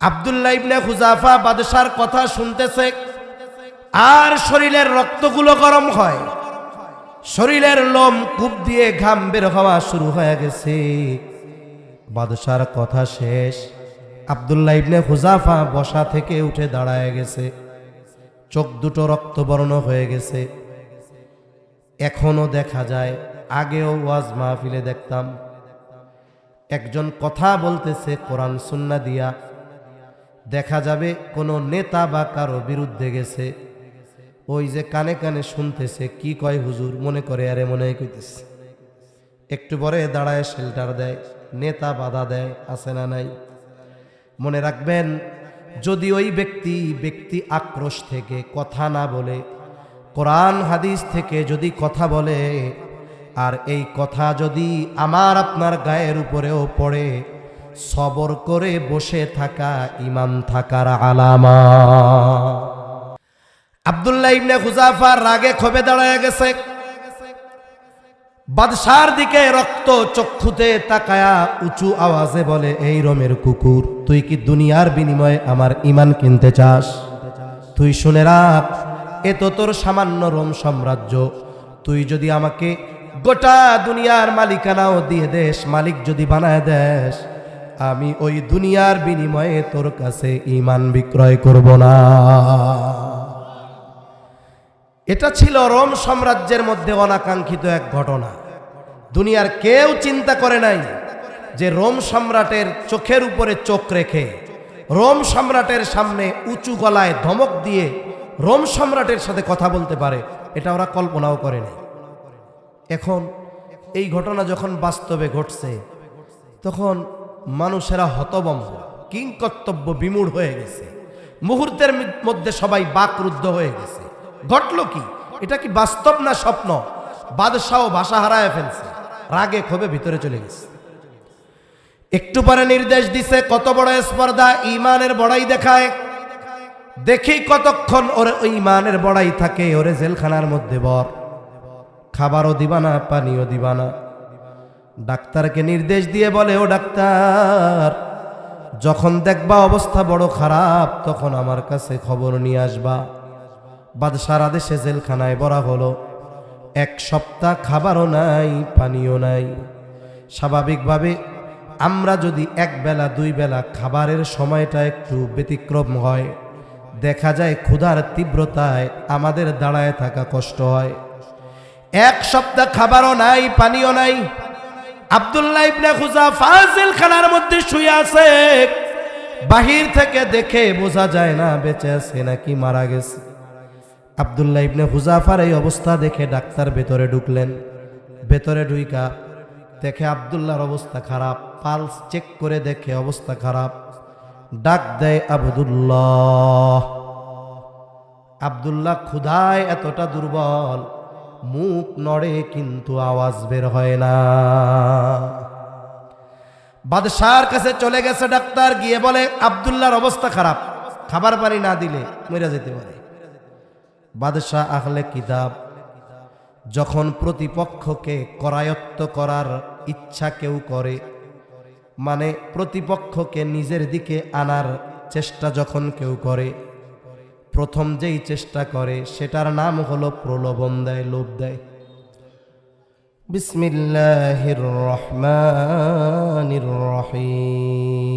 আব্দুল্লাহ ইবনে Hudhafa বাদশার কথা শুনতেছে আর শরীরের রক্তগুলো গরম হয়, শরীরের লোম কূপ দিয়ে ঘাম বের হওয়া শুরু হয়ে গেছে। বাদশার কথা শেষ, আব্দুল্লাহ ইবনে হুযাফা বসা থেকে উঠে দাঁড়ায় গেছে, চোখ দুটো রক্তবর্ণ হয়ে গেছে। এখনো দেখা যায়, আগেও ওয়াজ মাহফিলে দেখতাম একজন কথা বলতেছে কোরআন সুন্নাহ দিয়া, দেখা যাবে কোনো নেতা বা কারো বিরুদ্ধে গেছে, ওই যে কানে কানে শুনতেছে কি কয় হুজুর, মনে করে আরে মনে কইতেছে, একটু পরে দাঁড়ায় শেল্টার দেয়, নেতা বাধা দেয়, আছে না নাই? মনে রাখবেন, যদি ওই ব্যক্তি আক্রোশ থেকে কথা না বলে, কোরআন হাদিস থেকে যদি কথা বলে, আর এই কথা যদি আমার আপনার গায়ের উপরেও পড়ে, সবর করে বসে থাকা ঈমান থাকার আলামা। আব্দুল্লাহ ইবনে হুযাফা রাগে ক্ষোভে দাঁড়ায় গেছে, বাদশার দিকে রক্ত চক্ষুতে তাকায়া উঁচু আওয়াজে বলে, এই রোমের কুকুর, তুই কি দুনিয়ার বিনিময়ে আমার ঈমান কিনতে চাস? তুই শুনে রাখ, এ তো তোর সামান্য রোম সাম্রাজ্য, তুই যদি আমাকে গোটা দুনিয়ার মালিকানাও দিয়ে দেশ, মালিক যদি বানায় দেশ, আমি ওই দুনিয়ার বিনিময়ে তোর কাছে ঈমান বিক্রয় করব না। এটা ছিল রোম সাম্রাজ্যের মধ্যে অনাকাঙ্ক্ষিত এক ঘটনা। দুনিয়ার কেউ চিন্তা করে নাই যে রোম সম্রাটের চোখের উপরে চোখ রেখে, রোম সম্রাটের সামনে উঁচু গলায় ধমক দিয়ে রোম সম্রাটের সাথে কথা বলতে পারে, এটা ওরা কল্পনাও করে নাই। এখন এই ঘটনা যখন বাস্তবে ঘটছে, তখন মানুষেরা হতভম্ব, কিংকর্তব্য বিমূঢ় হয়ে গেছে, মুহূর্তের মধ্যে সবাই বাকরুদ্ধ হয়ে গেছে। ঘটল কি? এটা কি বাস্তব না স্বপ্ন? বাদশাহ ভাষা হারায় ফেলছে, রাগে ক্ষোভে ভিতরে চলে গেছে। একটু পরে নির্দেশ দিছে, কত বড় স্পর্ধা, ঈমানের বড়াই দেখায়, দেখি কতক্ষণ ওরে ওই ঈমানের বড়াই থাকে। ওরে জেলখানার মধ্যে বর, খাবারও দিবা না, পানিও দিবা না। ডাক্তারকে নির্দেশ দিয়ে বলে, ও ডাক্তার, যখন দেখবা অবস্থা বড় খারাপ, তখন আমার কাছে খবর নিয়ে আসবা। বাদশার আদেশে জেলখানায় ভরা হলো। এক সপ্তাহ খাবারও নাই, পানিও নাই। স্বাভাবিকভাবে আমরা যদি এক বেলা দুই বেলা খাবারের সময়টা একটু ব্যতিক্রম হয়, দেখা যায় ক্ষুধার তীব্রতায় আমাদের দাঁড়ায় থাকা কষ্ট হয়। এক সপ্তাহ খাবারও নাই, পানিও নাই। আব্দুল্লাহ ইবনে হুযাফা জেলখানার মধ্যে শুয়ে আছে, বাহির থেকে দেখে বোঝা যায় না বেঁচে আছে নাকি মারা গেছে। আব্দুল্লাহ ইবনে হুযাফার এই অবস্থা দেখে ডাক্তার ভেতরে ঢুকলেন। ভেতরে ঢুইকা দেখে আব্দুল্লাহর অবস্থা খারাপ, পালস চেক করে দেখে অবস্থা খারাপ। ডাক দেয় আব্দুল্লাহ। আব্দুল্লাহ ক্ষুধায় এতটা দুর্বল, মুখ নড়ে কিন্তু আওয়াজ বের হয় না। বাদশার কাছে চলে গেছে ডাক্তার, গিয়ে বলে আব্দুল্লাহর অবস্থা খারাপ, খাবার পানি না দিলে মরে যেতে পারে। বাদশাহ আহলে কিতাব, যখন প্রতিপক্ষকে করায়ত্ত করার ইচ্ছা কেউ করে, মানে প্রতিপক্ষকে নিজের দিকে আনার চেষ্টা যখন কেউ করে, প্রথম যেই চেষ্টা করে সেটার নাম হলো প্রলোভন দেয়, লোভ দেয়। বিসমিল্লাহির রহমানির রহিম।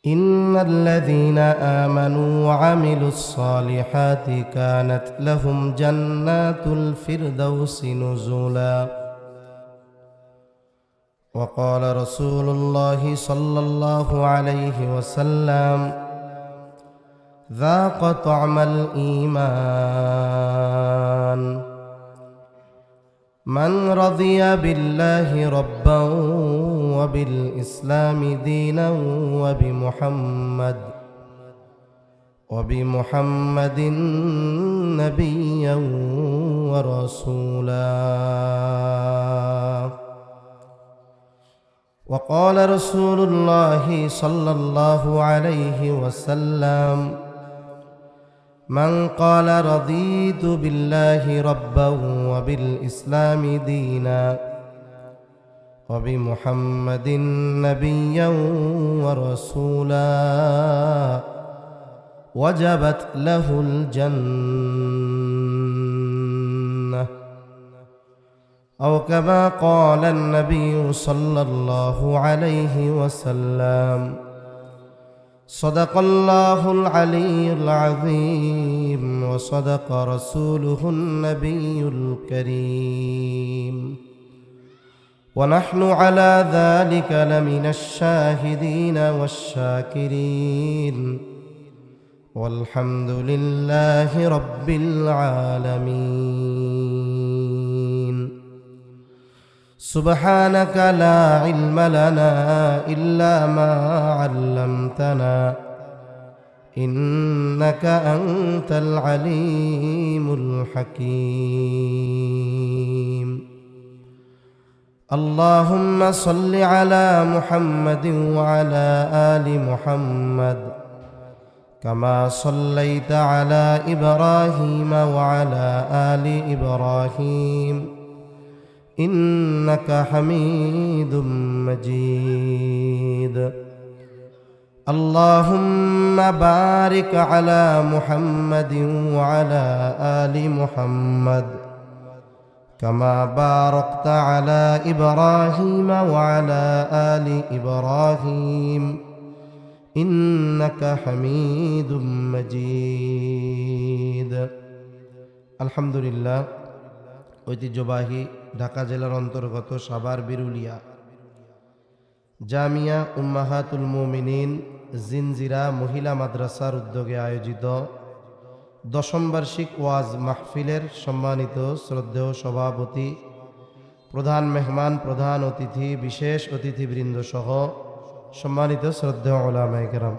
ইন্নাল্লাযীনা আমানু ওয়া আমিলুস সালিহাতি কানাত লাহুম জান্নাতুল ফিরদাউসি নুজুলা। وقال رسول الله صلى الله عليه وسلم ذاق طعم الإيمان من رضي بالله ربا وبالإسلام دينا وبمحمد نبيا ورسولا. وقال رسول الله صلى الله عليه وسلم من قال رضيت بالله ربا وبالإسلام دينا وبمحمد نبيا ورسولا وجبت له الجنة أو كما قال النبي صلى الله عليه وسلم صدق الله العلي العظيم وصدق رسوله النبي الكريم ونحن على ذلك لمن الشاهدين والشاكرين والحمد لله رب العالمين سبحانك لا علم لنا إلا ما علمتنا إنك أنت العليم الحكيم اللهم صل على محمد وعلى آل محمد كما صليت على إبراهيم وعلى آل إبراهيم إنك حميد مجيد اللهم بارك على محمد وعلى آل محمد كما باركت على إبراهيم وعلى آل إبراهيم إنك حميد مجيد الحمد لله ঐতিহ্যবাহী ঢাকা জেলার অন্তর্গত সাভার বিরুলিয়া জামিয়া উম্মাহাতুল মুমিনিন জিনজিরা মহিলা মাদ্রাসার উদ্যোগে আয়োজিত দশম বার্ষিক ওয়াজ মাহফিলের সম্মানিত শ্রদ্ধেয় সভাপতি, প্রধান মেহমান, প্রধান অতিথি, বিশেষ অতিথিবৃন্দ সহ সম্মানিত শ্রদ্ধেয় উলামায়ে কেরাম,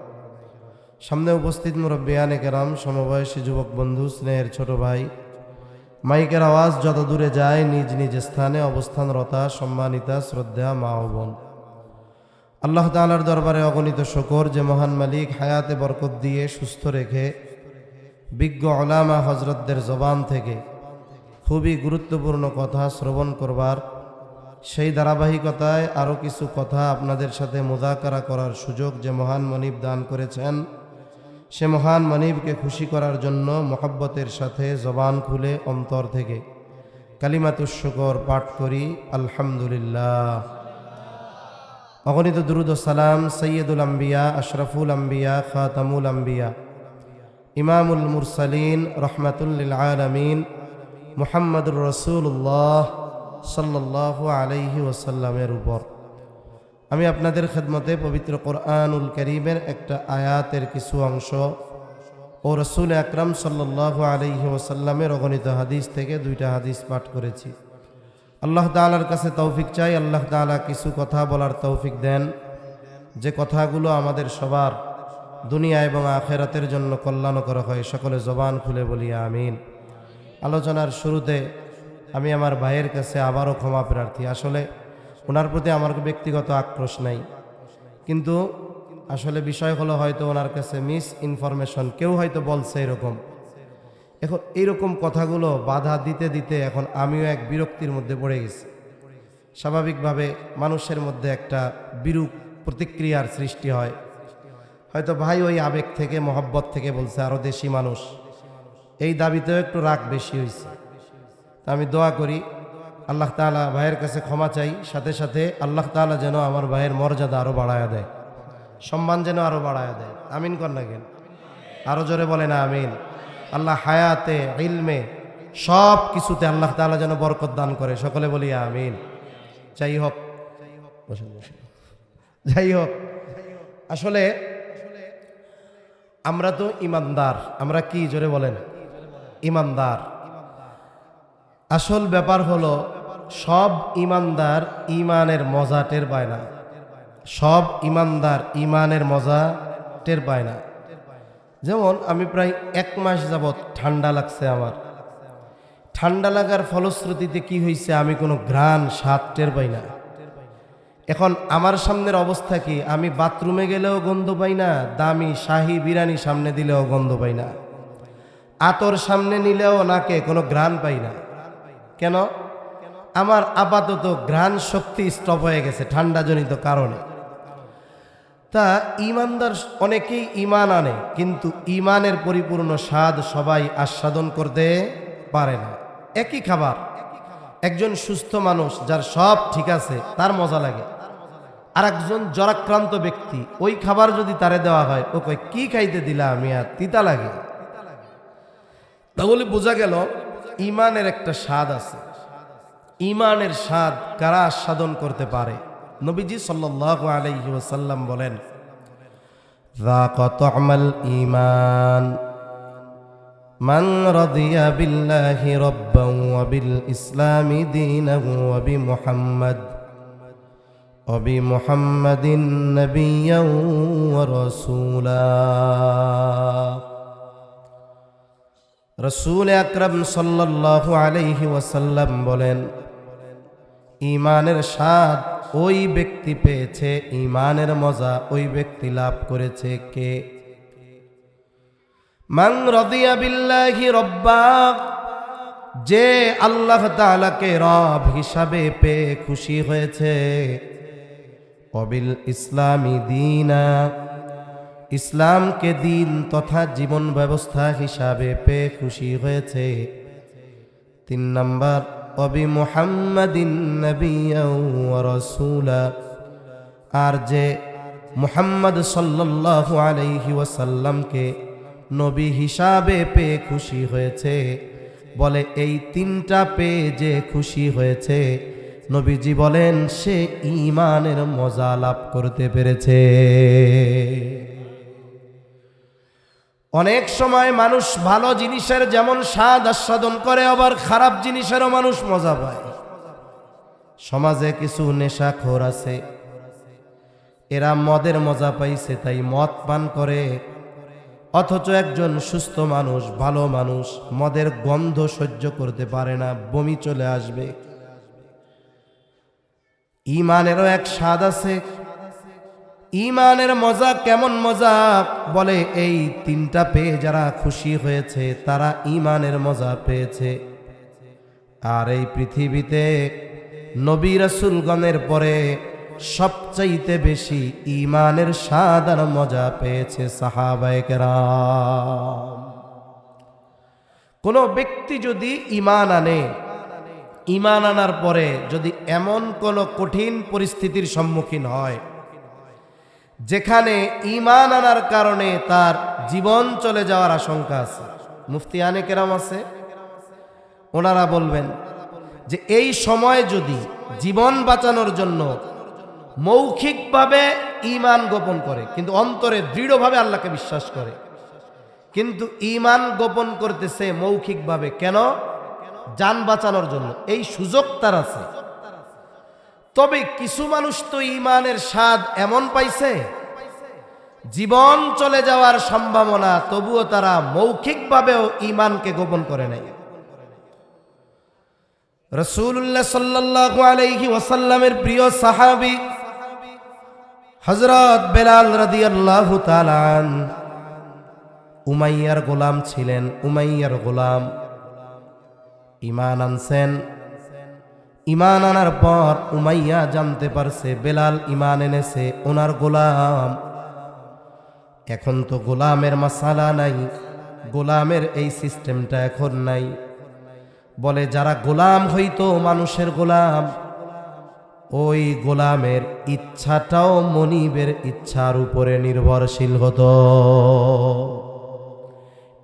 সামনে উপস্থিত মুরব্বিয়ানে কেরাম, সমবয়সী যুবক বন্ধু, স্নেহের ছোট ভাই, মাইকের আওয়াজ যত দূরে যায় নিজ নিজ স্থানে অবস্থানরতা সম্মানিতা শ্রদ্ধা মা ও বোন, আল্লাহ তাআলার দরবারে অগণিত শুকর যে মহান মালিক হায়াতে বরকত দিয়ে সুস্থ রেখে বিজ্ঞ উলামা হযরতদের জবান থেকে খুবই গুরুত্বপূর্ণ কথা শ্রবণ করবার সেই ধারাবাহিকতায় আরও কিছু কথা আপনাদের সাথে মুযাকারা করার সুযোগ যে মহান মনিব দান করেছেন, সে মহান মনিবকে খুশি করার জন্য মহব্বতের সাথে জবান খুলে অন্তর থেকে কালিমাতুশ শুকর পাঠ করি আলহামদুলিল্লাহ। অগণিত দুরুদ ও সালাম সৈয়দুল আম্বিয়া, আশরাফুল আম্বিয়া, খাতামুল আম্বিয়া, ইমামুল মুরসালিন, রহমাতুল লিল আলামিন, মুহাম্মদুর রাসূলুল্লাহ সাল্লাল্লাহু আলাইহি ওয়াসাল্লামের উপর আমি আপনাদের খেদমতে পবিত্র কোরআনুল কারীমের একটা আয়াতের কিছু অংশ ও রাসূল আকরাম সাল্লাল্লাহু আলাইহি ওয়াসাল্লামের অগণিত হাদিস থেকে দুইটা হাদিস পাঠ করেছি। আল্লাহ তাআলার কাছে তৌফিক চাই, আল্লাহ তাআলা কিছু কথা বলার তৌফিক দেন যে কথাগুলো আমাদের সবার দুনিয়া এবং আখিরাতের জন্য কল্যাণকর হয়। সকলে জবান খুলে বলি আমিন। আলোচনার শুরুতে আমি আমার ভাইয়ের কাছে আবারও ক্ষমা প্রার্থী। আসলে ওনার প্রতি আমার ব্যক্তিগত আক্রোশ নাই, কিন্তু আসলে বিষয় হলো হয়তো ওনার কাছে মিস ইনফরমেশন, কেউ হয়তো বলছে এরকম। এখন এইরকম কথাগুলো বাধা দিতে দিতে এখন আমিও এক বিরক্তির মধ্যে পড়ে গেছি। স্বাভাবিকভাবে মানুষের মধ্যে একটা বিরূপ প্রতিক্রিয়ার সৃষ্টি হয়। হয়তো ভাই ওই আবেগ থেকে মহব্বত থেকে বলছে, আরও দেশি মানুষ, এই দাবিতেও একটু রাগ বেশি হয়েছে। তা আমি দোয়া করি আল্লাহ তাআলা, ভাইয়ের কাছে ক্ষমা চাই, সাথে সাথে আল্লাহ তাআলা যেন আমার ভাইয়ের মর্যাদা আরও বাড়ায়া দেয়, সম্মান যেন আরও বাড়ায়া দেয়। আমিন কর না কেন? আরও জোরে বলে না আমিন। আল্লাহ হায়াতে, ইলমে, সব কিছুতে আল্লাহ তাআলা যেন বরকত দান করে। সকলে বলি আমিন। যাই হোক, আসলে আমরা তো ইমানদার। আমরা কি জোরে বলেন? ইমানদার। আসল ব্যাপার হলো সব ইমানদার ইমানের মজা টের পায় না। সব ইমানদার ইমানের মজা টের পায় না। যেমন আমি প্রায় 1 মাস যাবৎ ঠান্ডা লাগছে আমার। ঠান্ডা লাগার ফলশ্রুতিতে কি হয়েছে, আমি কোনো ঘ্রাণ স্বাদ টের পাই না। এখন আমার সামনের অবস্থা কি, আমি বাথরুমে গেলেও গন্ধ পাই না, দামি শাহী বিরিয়ানি সামনে দিলেও গন্ধ পাই না, আতর সামনে নিলেও নাকে কোনো ঘ্রাণ পাই না। কেন? আমার আপাতত ঘ্রাণ শক্তি স্টপ হয়ে গেছে ঠান্ডাজনিত কারণে। তা ইমানদার অনেকেই ইমান আনে, কিন্তু ইমানের পরিপূর্ণ স্বাদ সবাই আস্বাদন করতে পারে না। একই খাবার একজন সুস্থ মানুষ যার সব ঠিক আছে তার মজা লাগে, আর একজন জ্বরাক্রান্ত ব্যক্তি ওই খাবার যদি তারে দেওয়া হয় ও কয় কি খাইতে দিলা আমি, আর তিতা লাগে। তাহলে বোঝা গেল ইমানের একটা স্বাদ আছে। ইমানের স্বাদ কারা আস্বাদন করতে পারে? নবীজি সাল্লাল্লাহু আলাইহি ওয়াসাল্লাম বলেন, যাকা তু'মাল ঈমান মান রাদিয়া বিল্লাহি রাব্বান ওয়া বিল ইসলামি দীনাহু ওয়া বিমুহাম্মাদিন নাবিয়্যান ওয়া রাসূলা। রাসূল আকরাম সাল্লাল্লাহু আলাইহি ওয়াসাল্লাম বলেন, ইমানের স্বাদ ওই ব্যক্তি পেয়েছে, ইমানের মজা ওই ব্যক্তি লাভ করেছে কে? মান রাদিয়া বিল্লাহি রাব্বা, যে আল্লাহ তাআলাকে রব হিসাবে পেয়ে খুশি হয়েছে, ওয়াবিল ইসলামি দীনা, ইসলামকে দিন তথা জীবন ব্যবস্থা হিসাবে পেয়ে খুশি হয়েছে। 3 নাম্বার, ওয়াবি মুহাম্মাদিন নাবিয়্যান ওয়া রাসূলা, আর যে মুহাম্মদ সাল্লাল্লাহু আলাইহি ওয়াসাল্লামকে নবী হিসাবে পেয়ে খুশি হয়েছে। বলে এই 3টা পেয়ে যে খুশি হয়েছে, নবীজি বলেন সে ঈমানের মজা লাভ করতে পেরেছে। অনেক সময় মানুষ ভালো জিনিসের যেমন স্বাদ আস্বাদন করে, আবার খারাপ জিনিসেরও মানুষ মজা পায়। সমাজে কিছু নেশাখোর আছে, এরা মদের মজা পাইছে তাই মদ পান করে, অথচ একজন সুস্থ মানুষ, ভালো মানুষ মদের গন্ধ সহ্য করতে পারে না, বমি চলে আসবে। ঈমানেরও এক স্বাদ আছে। ঈমানের মজা কেমন মজা? বলে এই 3টা পেয়ে যারা খুশি হয়েছে তারা ঈমানের মজা পেয়েছে। আর এই পৃথিবীতে নবী রাসূলগণের পরে সবচাইতে বেশি ঈমানের স্বাদ আর মজা পেয়েছে সাহাবায়ে কেরাম। কোন ব্যক্তি যদি ঈমান আনে, ঈমান আনার পরে যদি এমন কোন কঠিন পরিস্থিতির সম্মুখীন হয় যেখানে ঈমান আনার কারণে তার জীবন চলে যাওয়ার আশঙ্কা আছে, মুফতিয়ানে কেরাম আছে, ওনারা বলবেন যে এই সময় যদি জীবন বাঁচানোর জন্য মৌখিকভাবে ঈমান গোপন করে, কিন্তু অন্তরে দৃঢ়ভাবে আল্লাহকে বিশ্বাস করে, কিন্তু ঈমান গোপন করতেছে মৌখিকভাবে, কেন? জান বাঁচানোর জন্য, এই সুযোগ তার আছে। তবে কিছু মানুষ তো ঈমানের স্বাদ এমন পাইছে, জীবন চলে যাওয়ার সম্ভাবনা, তবুও তারা মৌখিকভাবেও ঈমানকে গোপন করে নাই। রাসূলুল্লাহ সাল্লাল্লাহু আলাইহি ওয়াসাল্লামের প্রিয় সাহাবী হযরত বেলাল রাদিয়াল্লাহু তাআলা উমাইয়ার গোলাম ছিলেন। উমাইয়ার গোলাম ঈমান আনছেন। ঈমান আনার পর উমাইয়া জানতে পারছে বেলাল ঈমান এনেছে, ওনার গোলাম। এখন তো গোলামের মাসালা নাই, গোলামের এই সিস্টেমটা এখন নাই। বলে যারা গোলাম হইতো মানুষের গোলাম, ওই গোলামের ইচ্ছাটাও মনিবের ইচ্ছার উপরে নির্ভরশীল হতো।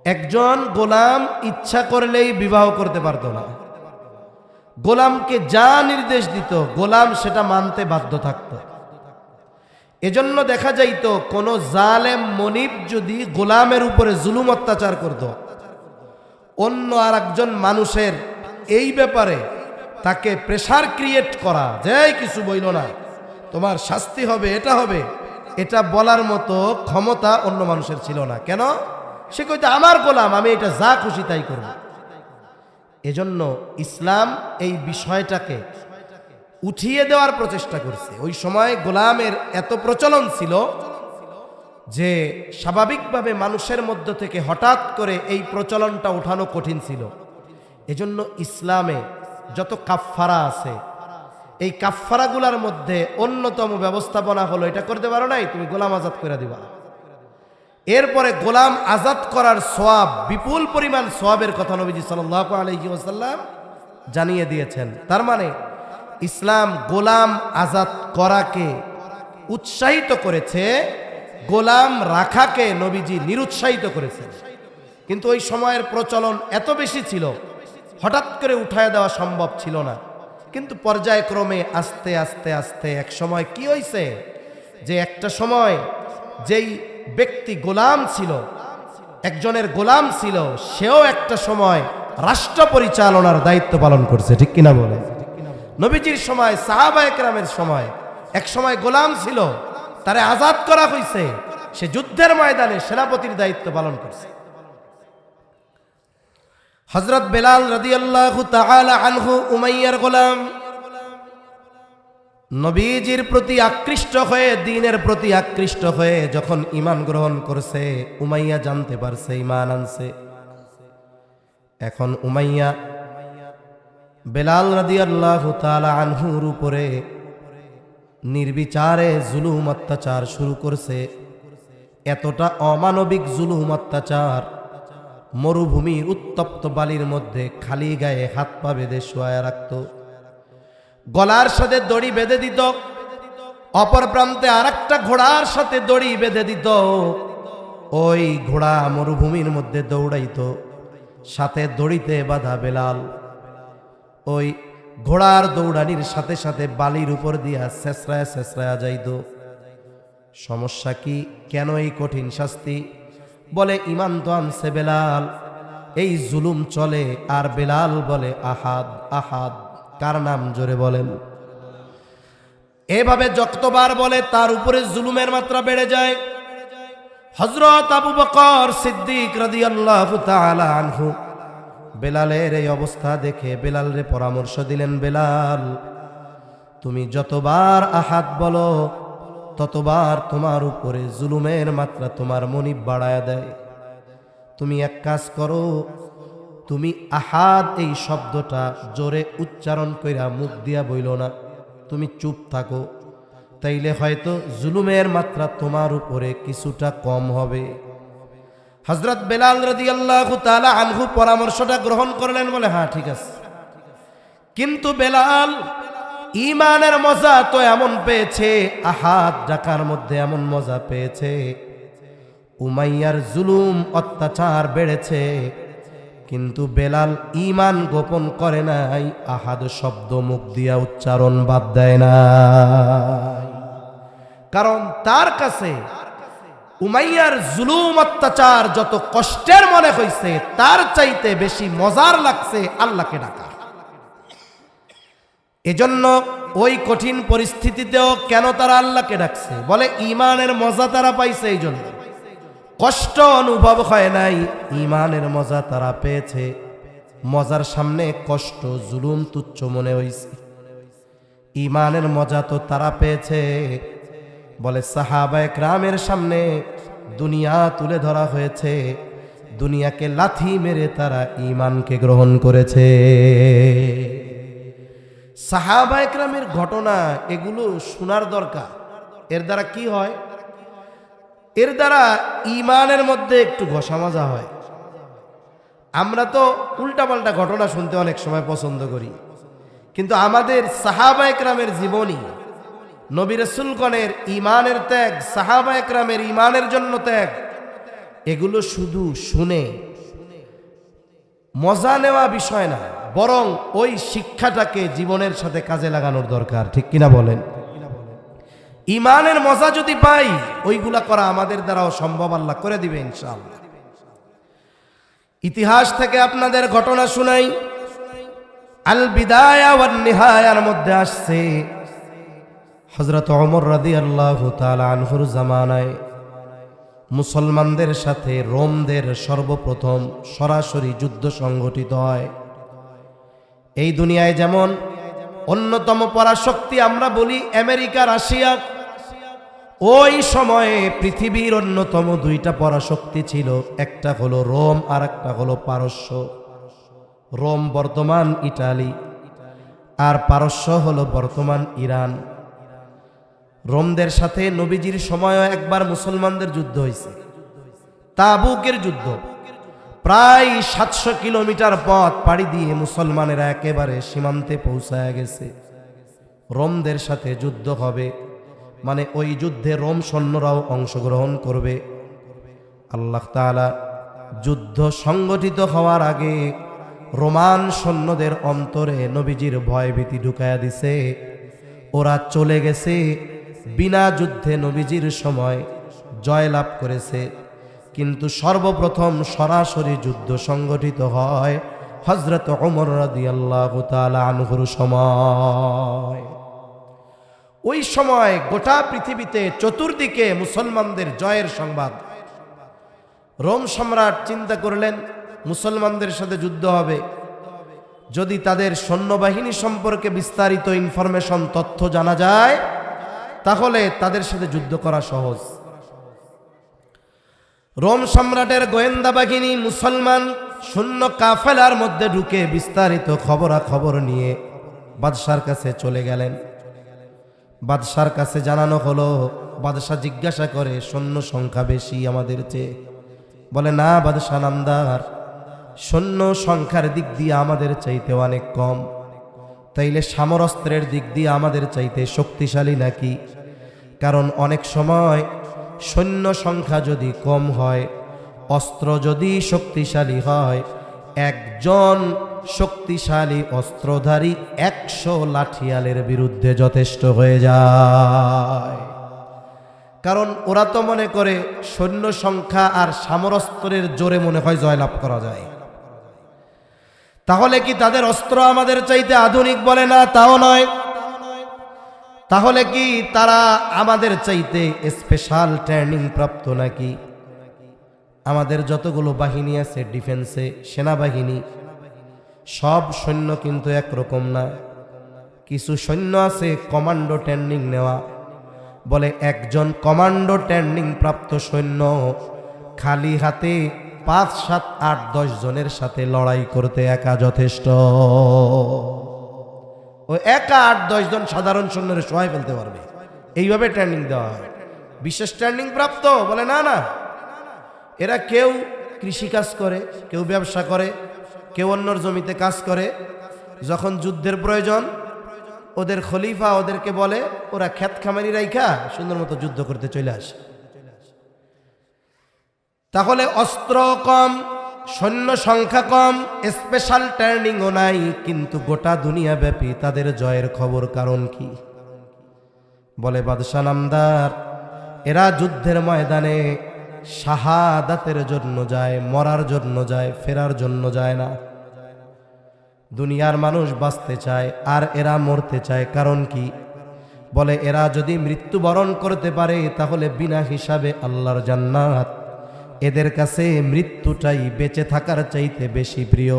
একজন গোলাম ইচ্ছা করলেই বিবাহ করতে পারতো না। গোলামকে যা নির্দেশ দিত গোলাম সেটা মানতে বাধ্য থাকত। এজন্য দেখা যাইতো কোন জালেম মনিব যদি গোলামের উপরে জুলুম অত্যাচার করত, অন্য আর একজন মানুষের এই ব্যাপারে তাকে প্রেসার ক্রিয়েট করা, যে কিছু বইল না, তোমার শাস্তি হবে, এটা হবে, এটা বলার মতো ক্ষমতা অন্য মানুষের ছিল না। কেন? সে কইতো আমার গোলাম, আমি এটা যা খুশি তাই করব। এজন্য ইসলাম এই বিষয়টাকে উঠিয়ে দেওয়ার প্রচেষ্টা করছে। ওই সময় গোলামের এত প্রচলন ছিল যে স্বাভাবিকভাবে মানুষের মধ্য থেকে হঠাৎ করে এই প্রচলনটা উঠানো কঠিন ছিল। এজন্য ইসলামে যত কাফফারা আছে, এই কাফফারাগুলার মধ্যে অন্যতম ব্যবস্থাপনা হলো, এটা করতে পারো নাই, তুমি গোলাম আজাদ করে দিবা। এরপরে গোলাম আজাদ করার সওয়াব, বিপুল পরিমাণ সওয়াবের কথা নবীজি সাল্লাল্লাহু আলাইহি ওয়াসাল্লাম জানিয়ে দিয়েছেন। তার মানে ইসলাম গোলাম আজাদ করাকে উৎসাহিত করেছে, গোলাম রাখাকে নবীজি নিরুৎসাহিত করেছেন। কিন্তু ওই সময়ের প্রচলন এত বেশি ছিল, হঠাৎ করে উঠায় দেওয়া সম্ভব ছিল না। কিন্তু পর্যায়ক্রমে আস্তে আস্তে আস্তে এক সময় কি হয়েছে, যে একটা সময় যেই ব্যক্তি গোলাম ছিল, একজনের গোলাম ছিল, সেও একটা সময় রাষ্ট্র পরিচালনার দায়িত্ব পালন করছে। ঠিক কিনা বলে? নবীজির সময়, সাহাবায়ে কেরামের সময় এক সময় গোলাম ছিল, তারে আজাদ করা হয়েছে, সে যুদ্ধের ময়দানে সেনাপতির দায়িত্ব পালন করছে। হযরত বেলাল রাদিয়াল্লাহু তাআলা আনহু উমাইয়ার গোলাম, নবীজির প্রতি আকৃষ্ট হয়ে, দ্বীনের প্রতি আকৃষ্ট হয়ে যখন ঈমান গ্রহণ করছে, উমাইয়া জানতে পারছে ঈমান আনছে। এখন উমাইয়া বেলাল রাদিয়াল্লাহু তাআলা আনহুর উপরে নির্বিচারে জুলুম অত্যাচার শুরু করছে। এতটা অমানবিক জুলুম অত্যাচার, মরুভূমির উত্তপ্ত বালির মধ্যে খালি গায়ে হাত পা বেঁধে শোয়া রাখত, গলার সাথে দড়ি বেঁধে দিত, অপর প্রান্তে আরেকটা ঘোড়ার সাথে দড়ি বেঁধে দিত। ওই ঘোড়া মরুভূমির মধ্যে দৌড়াইত, সাথে দড়িতে বাঁধা বেলাল ওই ঘোড়ার দৌড়ানির সাথে সাথে বালির উপর দিয়া শেষরায়া শেষরায়া যাইত। সমস্যা কি? কেন এই কঠিন শাস্তি? বলে ঈমান তো আনছে বেলাল, এই জুলুম চলে। আর বেলাল বলে আহাদ আহাদ। কার নাম? জোরে বলেন। এভাবে যতবার বলে তার উপরে জুলুমের মাত্রা বেড়ে যায়। হযরত আবু বকর সিদ্দিক রাদিয়াল্লাহু তাআলা আনহু বেলালের এই অবস্থা দেখে বেলালরে পরামর্শ দিলেন, বেলাল তুমি যতবার আহাদ বলো ততবার তোমার উপরে জুলুমের মাত্রা তোমার মনিব বাড়ায়া দেয়। তুমি এক কাজ করো, তুমি আহাদ এই শব্দটা জোরে উচ্চারণ কইরা মুখ দিয়া বইল না, তুমি চুপ থাকো, তাইলে হয়তো জুলুমের মাত্রা তোমার উপরে কিছুটা কম হবে। হযরত বেলাল রাদিয়াল্লাহু তাআলা আনহু পরামর্শটা গ্রহণ করলেন, বলে হ্যাঁ ঠিক আছে। কিন্তু বেলাল ঈমানের মজা তো এমন পেয়েছে, আহাদ ডাকার মধ্যে এমন মজা পেয়েছে, উমাইয়ার জুলুম অত্যাচার বেড়েছে, কিন্তু বেলাল ঈমান গোপন করে নাই, আহাদ শব্দ মুখ দিয়া উচ্চারণ বাদ দেয় না। কারণ তার কাছে উমাইয়ার জুলুম অত্যাচার যত কষ্টের মনে হয়েছে, তার চাইতে বেশি মজার লাগছে আল্লাহকে ডাকা। এজন্য ওই কঠিন পরিস্থিতিতেও কেন তারা আল্লাহকে ডাকছে? বলে ঈমানের মজা তারা পাইছে, এই জন্য কষ্ট অনুভব হয় নাই, ঈমানের মজা তারা পেয়েছে। মজার সামনে কষ্ট, জুলুম তুচ্ছ মনে হইছে। ঈমানের মজা তো তারা পেয়েছে। বলে সাহাবায়ে কেরামের সামনে দুনিয়া তুলে ধরা হয়েছে, দুনিয়াকে লাথি মেরে তারা ঈমানকে গ্রহণ করেছে। সাহাবায়ে কেরামের ঘটনা এগুলো শোনার দরকার। এর দ্বারা কি হয়? এর দ্বারা ঈমানের মধ্যে একটু ঘষা মাজা হয়। আমরা তো উল্টাপাল্টা ঘটনা শুনতে অনেক সময় পছন্দ করি, কিন্তু আমাদের সাহাবায়ে কেরামের জীবনী, নবী রাসূলগণের ঈমানের ত্যাগ, সাহাবায়ে কেরামের ঈমানের জন্য ত্যাগ, এগুলো শুধু শুনে মজা নেওয়া বিষয় না, বরং ওই শিক্ষাটাকে জীবনের সাথে কাজে লাগানোর দরকার। ঠিক কিনা বলেন? ঈমানের মজা যদি পাই, ওইগুলা করা আমাদের দ্বারাও সম্ভব, আল্লাহ করে দিবে ইনশাআল্লাহ। ইতিহাস থেকে আপনাদের ঘটনা শুনাই। আল বিদায়া ওয়ান নিহায়ার মধ্যে আসছে, হযরত ওমর রাদিয়াল্লাহু তাআলা আনহুর জামানায় মুসলমানদের সাথে রোমদের সর্বপ্রথম সরাসরি যুদ্ধ সংঘটিত হয়। এই দুনিয়ায় যেমন অন্যতম পরাশক্তি আমরা বলি আমেরিকা, রাশিয়া, ওই সময়ে পৃথিবীর অন্যতম দুইটা পরাশক্তি ছিল, একটা হলো রোম আর একটা হলো পারস্য। রোম বর্তমান ইটালি, আর পারস্য হলো বর্তমান ইরান। রোমদের সাথে নবীজির সময়ও একবার মুসলমানদের যুদ্ধ হয়েছে, তাবুকের যুদ্ধ। প্রায় 700 কিলোমিটার পথ পাড়ি দিয়ে মুসলমানেরা একেবারে সীমান্তে পৌঁছায় গেছে। রোমদের সাথে যুদ্ধ হবে, মানে ওই যুদ্ধে রোম সৈন্যরাও অংশগ্রহণ করবে। আল্লাহ তাআলা যুদ্ধ সংগঠিত হওয়ার আগে রোমান সৈন্যদের অন্তরে নবীজির ভয়ভীতি ঢুকায়া দিছে। ওরা চলে গেছে, বিনা যুদ্ধে নবীজির সময় জয়লাভ করেছে। কিন্তু সর্বপ্রথম সরাসরি যুদ্ধ সংগঠিত হয় হযরত ওমর রাদিয়াল্লাহু তাআলা আনহুর সময়। ওই সময় গোটা পৃথিবীতে চতুর্দিকে মুসলমানদের জয়ের সংবাদ। রোম সম্রাট চিন্তা করলেন মুসলমানদের সাথে যুদ্ধ হবে, যদি তাদের সৈন্যবাহিনী সম্পর্কে বিস্তারিত ইনফরমেশন তথ্য জানা যায় তাহলে তাদের সাথে যুদ্ধ করা সহজ। রোম সম্রাটের গোয়েন্দা বাহিনী মুসলমান সৈন্য কাফেলার মধ্যে ঢুকে বিস্তারিত খবরাখবর নিয়ে বাদশার কাছে চলে গেলেন। বাদশার কাছে জানানো হলো, বাদশা জিজ্ঞাসা করে সৈন্য সংখ্যা বেশি আমাদের চেয়ে? বলে না বাদশা নামদার, সৈন্য সংখ্যার দিক দিয়ে আমাদের চাইতে অনেক কম, তাইলে সামরস্ত্রের দিক দিয়ে আমাদের চাইতে শক্তিশালী নাকি? কারণ অনেক সময় সৈন্য সংখ্যা যদি কম হয়, অস্ত্র যদি শক্তিশালী হয়, একজন শক্তিশালী অস্ত্রধারী 100 লাঠিয়ালের বিরুদ্ধে যথেষ্ট হয়ে যায়। কারণ ওরা তো মনে করে সৈন্য সংখ্যা আর সামরস্ত্রের জোরে মনে হয় জয়লাভ করা যায়। তাহলে কি তাদের অস্ত্র আমাদের চাইতে আধুনিক? বলে না, তাও নয়। তাহলে কি তারা আমাদের চাইতে স্পেশাল ট্রেনিং প্রাপ্ত নাকি? আমাদের যতগুলো বাহিনী আছে ডিফেন্সে, সেনাবাহিনী, সব সৈন্য কিন্তু একরকম না। কিছু সৈন্য আছে কমান্ডো ট্রেনিং নেওয়া। বলে একজন কমান্ডো ট্রেনিং প্রাপ্ত সৈন্য খালি হাতে 5, 7, 8, 10 জনের সাথে লড়াই করতে একা যথেষ্ট। ও একা 8, 10 জন সাধারণ সৈন্যরে সহায় ফেলতে পারবে, এইভাবে ট্রেনিং দেওয়া হয়। বিশেষ ট্রেনিং প্রাপ্ত? বলে না না, এরা কেউ কৃষিকাজ করে, কেউ ব্যবসা করে, কেউ অন্যর জমিতে কাজ করে। যখন যুদ্ধের প্রয়োজন ওদের খলিফা ওদেরকে বলে, ওরা ক্ষেত খামারি রাইখা সুন্দর মতো যুদ্ধ করতে চলে আসে। তাহলে অস্ত্র কম, সৈন্য সংখ্যা কম, স্পেশাল ট্রেনিংও নাই, কিন্তু গোটা দুনিয়া ব্যাপী তাদের জয়ের খবর। কারণ কি? বলে বাদশা নামদার, এরা যুদ্ধের ময়দানে শাহাদাতের জন্য যায়, মরার জন্য যায়, ফেরার জন্য যায় না। দুনিয়ার মানুষ বাঁচতে চায় আর এরা মরতে চায়। কারণ কি? বলে এরা যদি মৃত্যুবরণ করতে পারে তাহলে বিনা হিসাবে আল্লাহর জান্নাত। এদের কাছে মৃত্যুটাই বেঁচে থাকার চাইতে বেশি প্রিয়।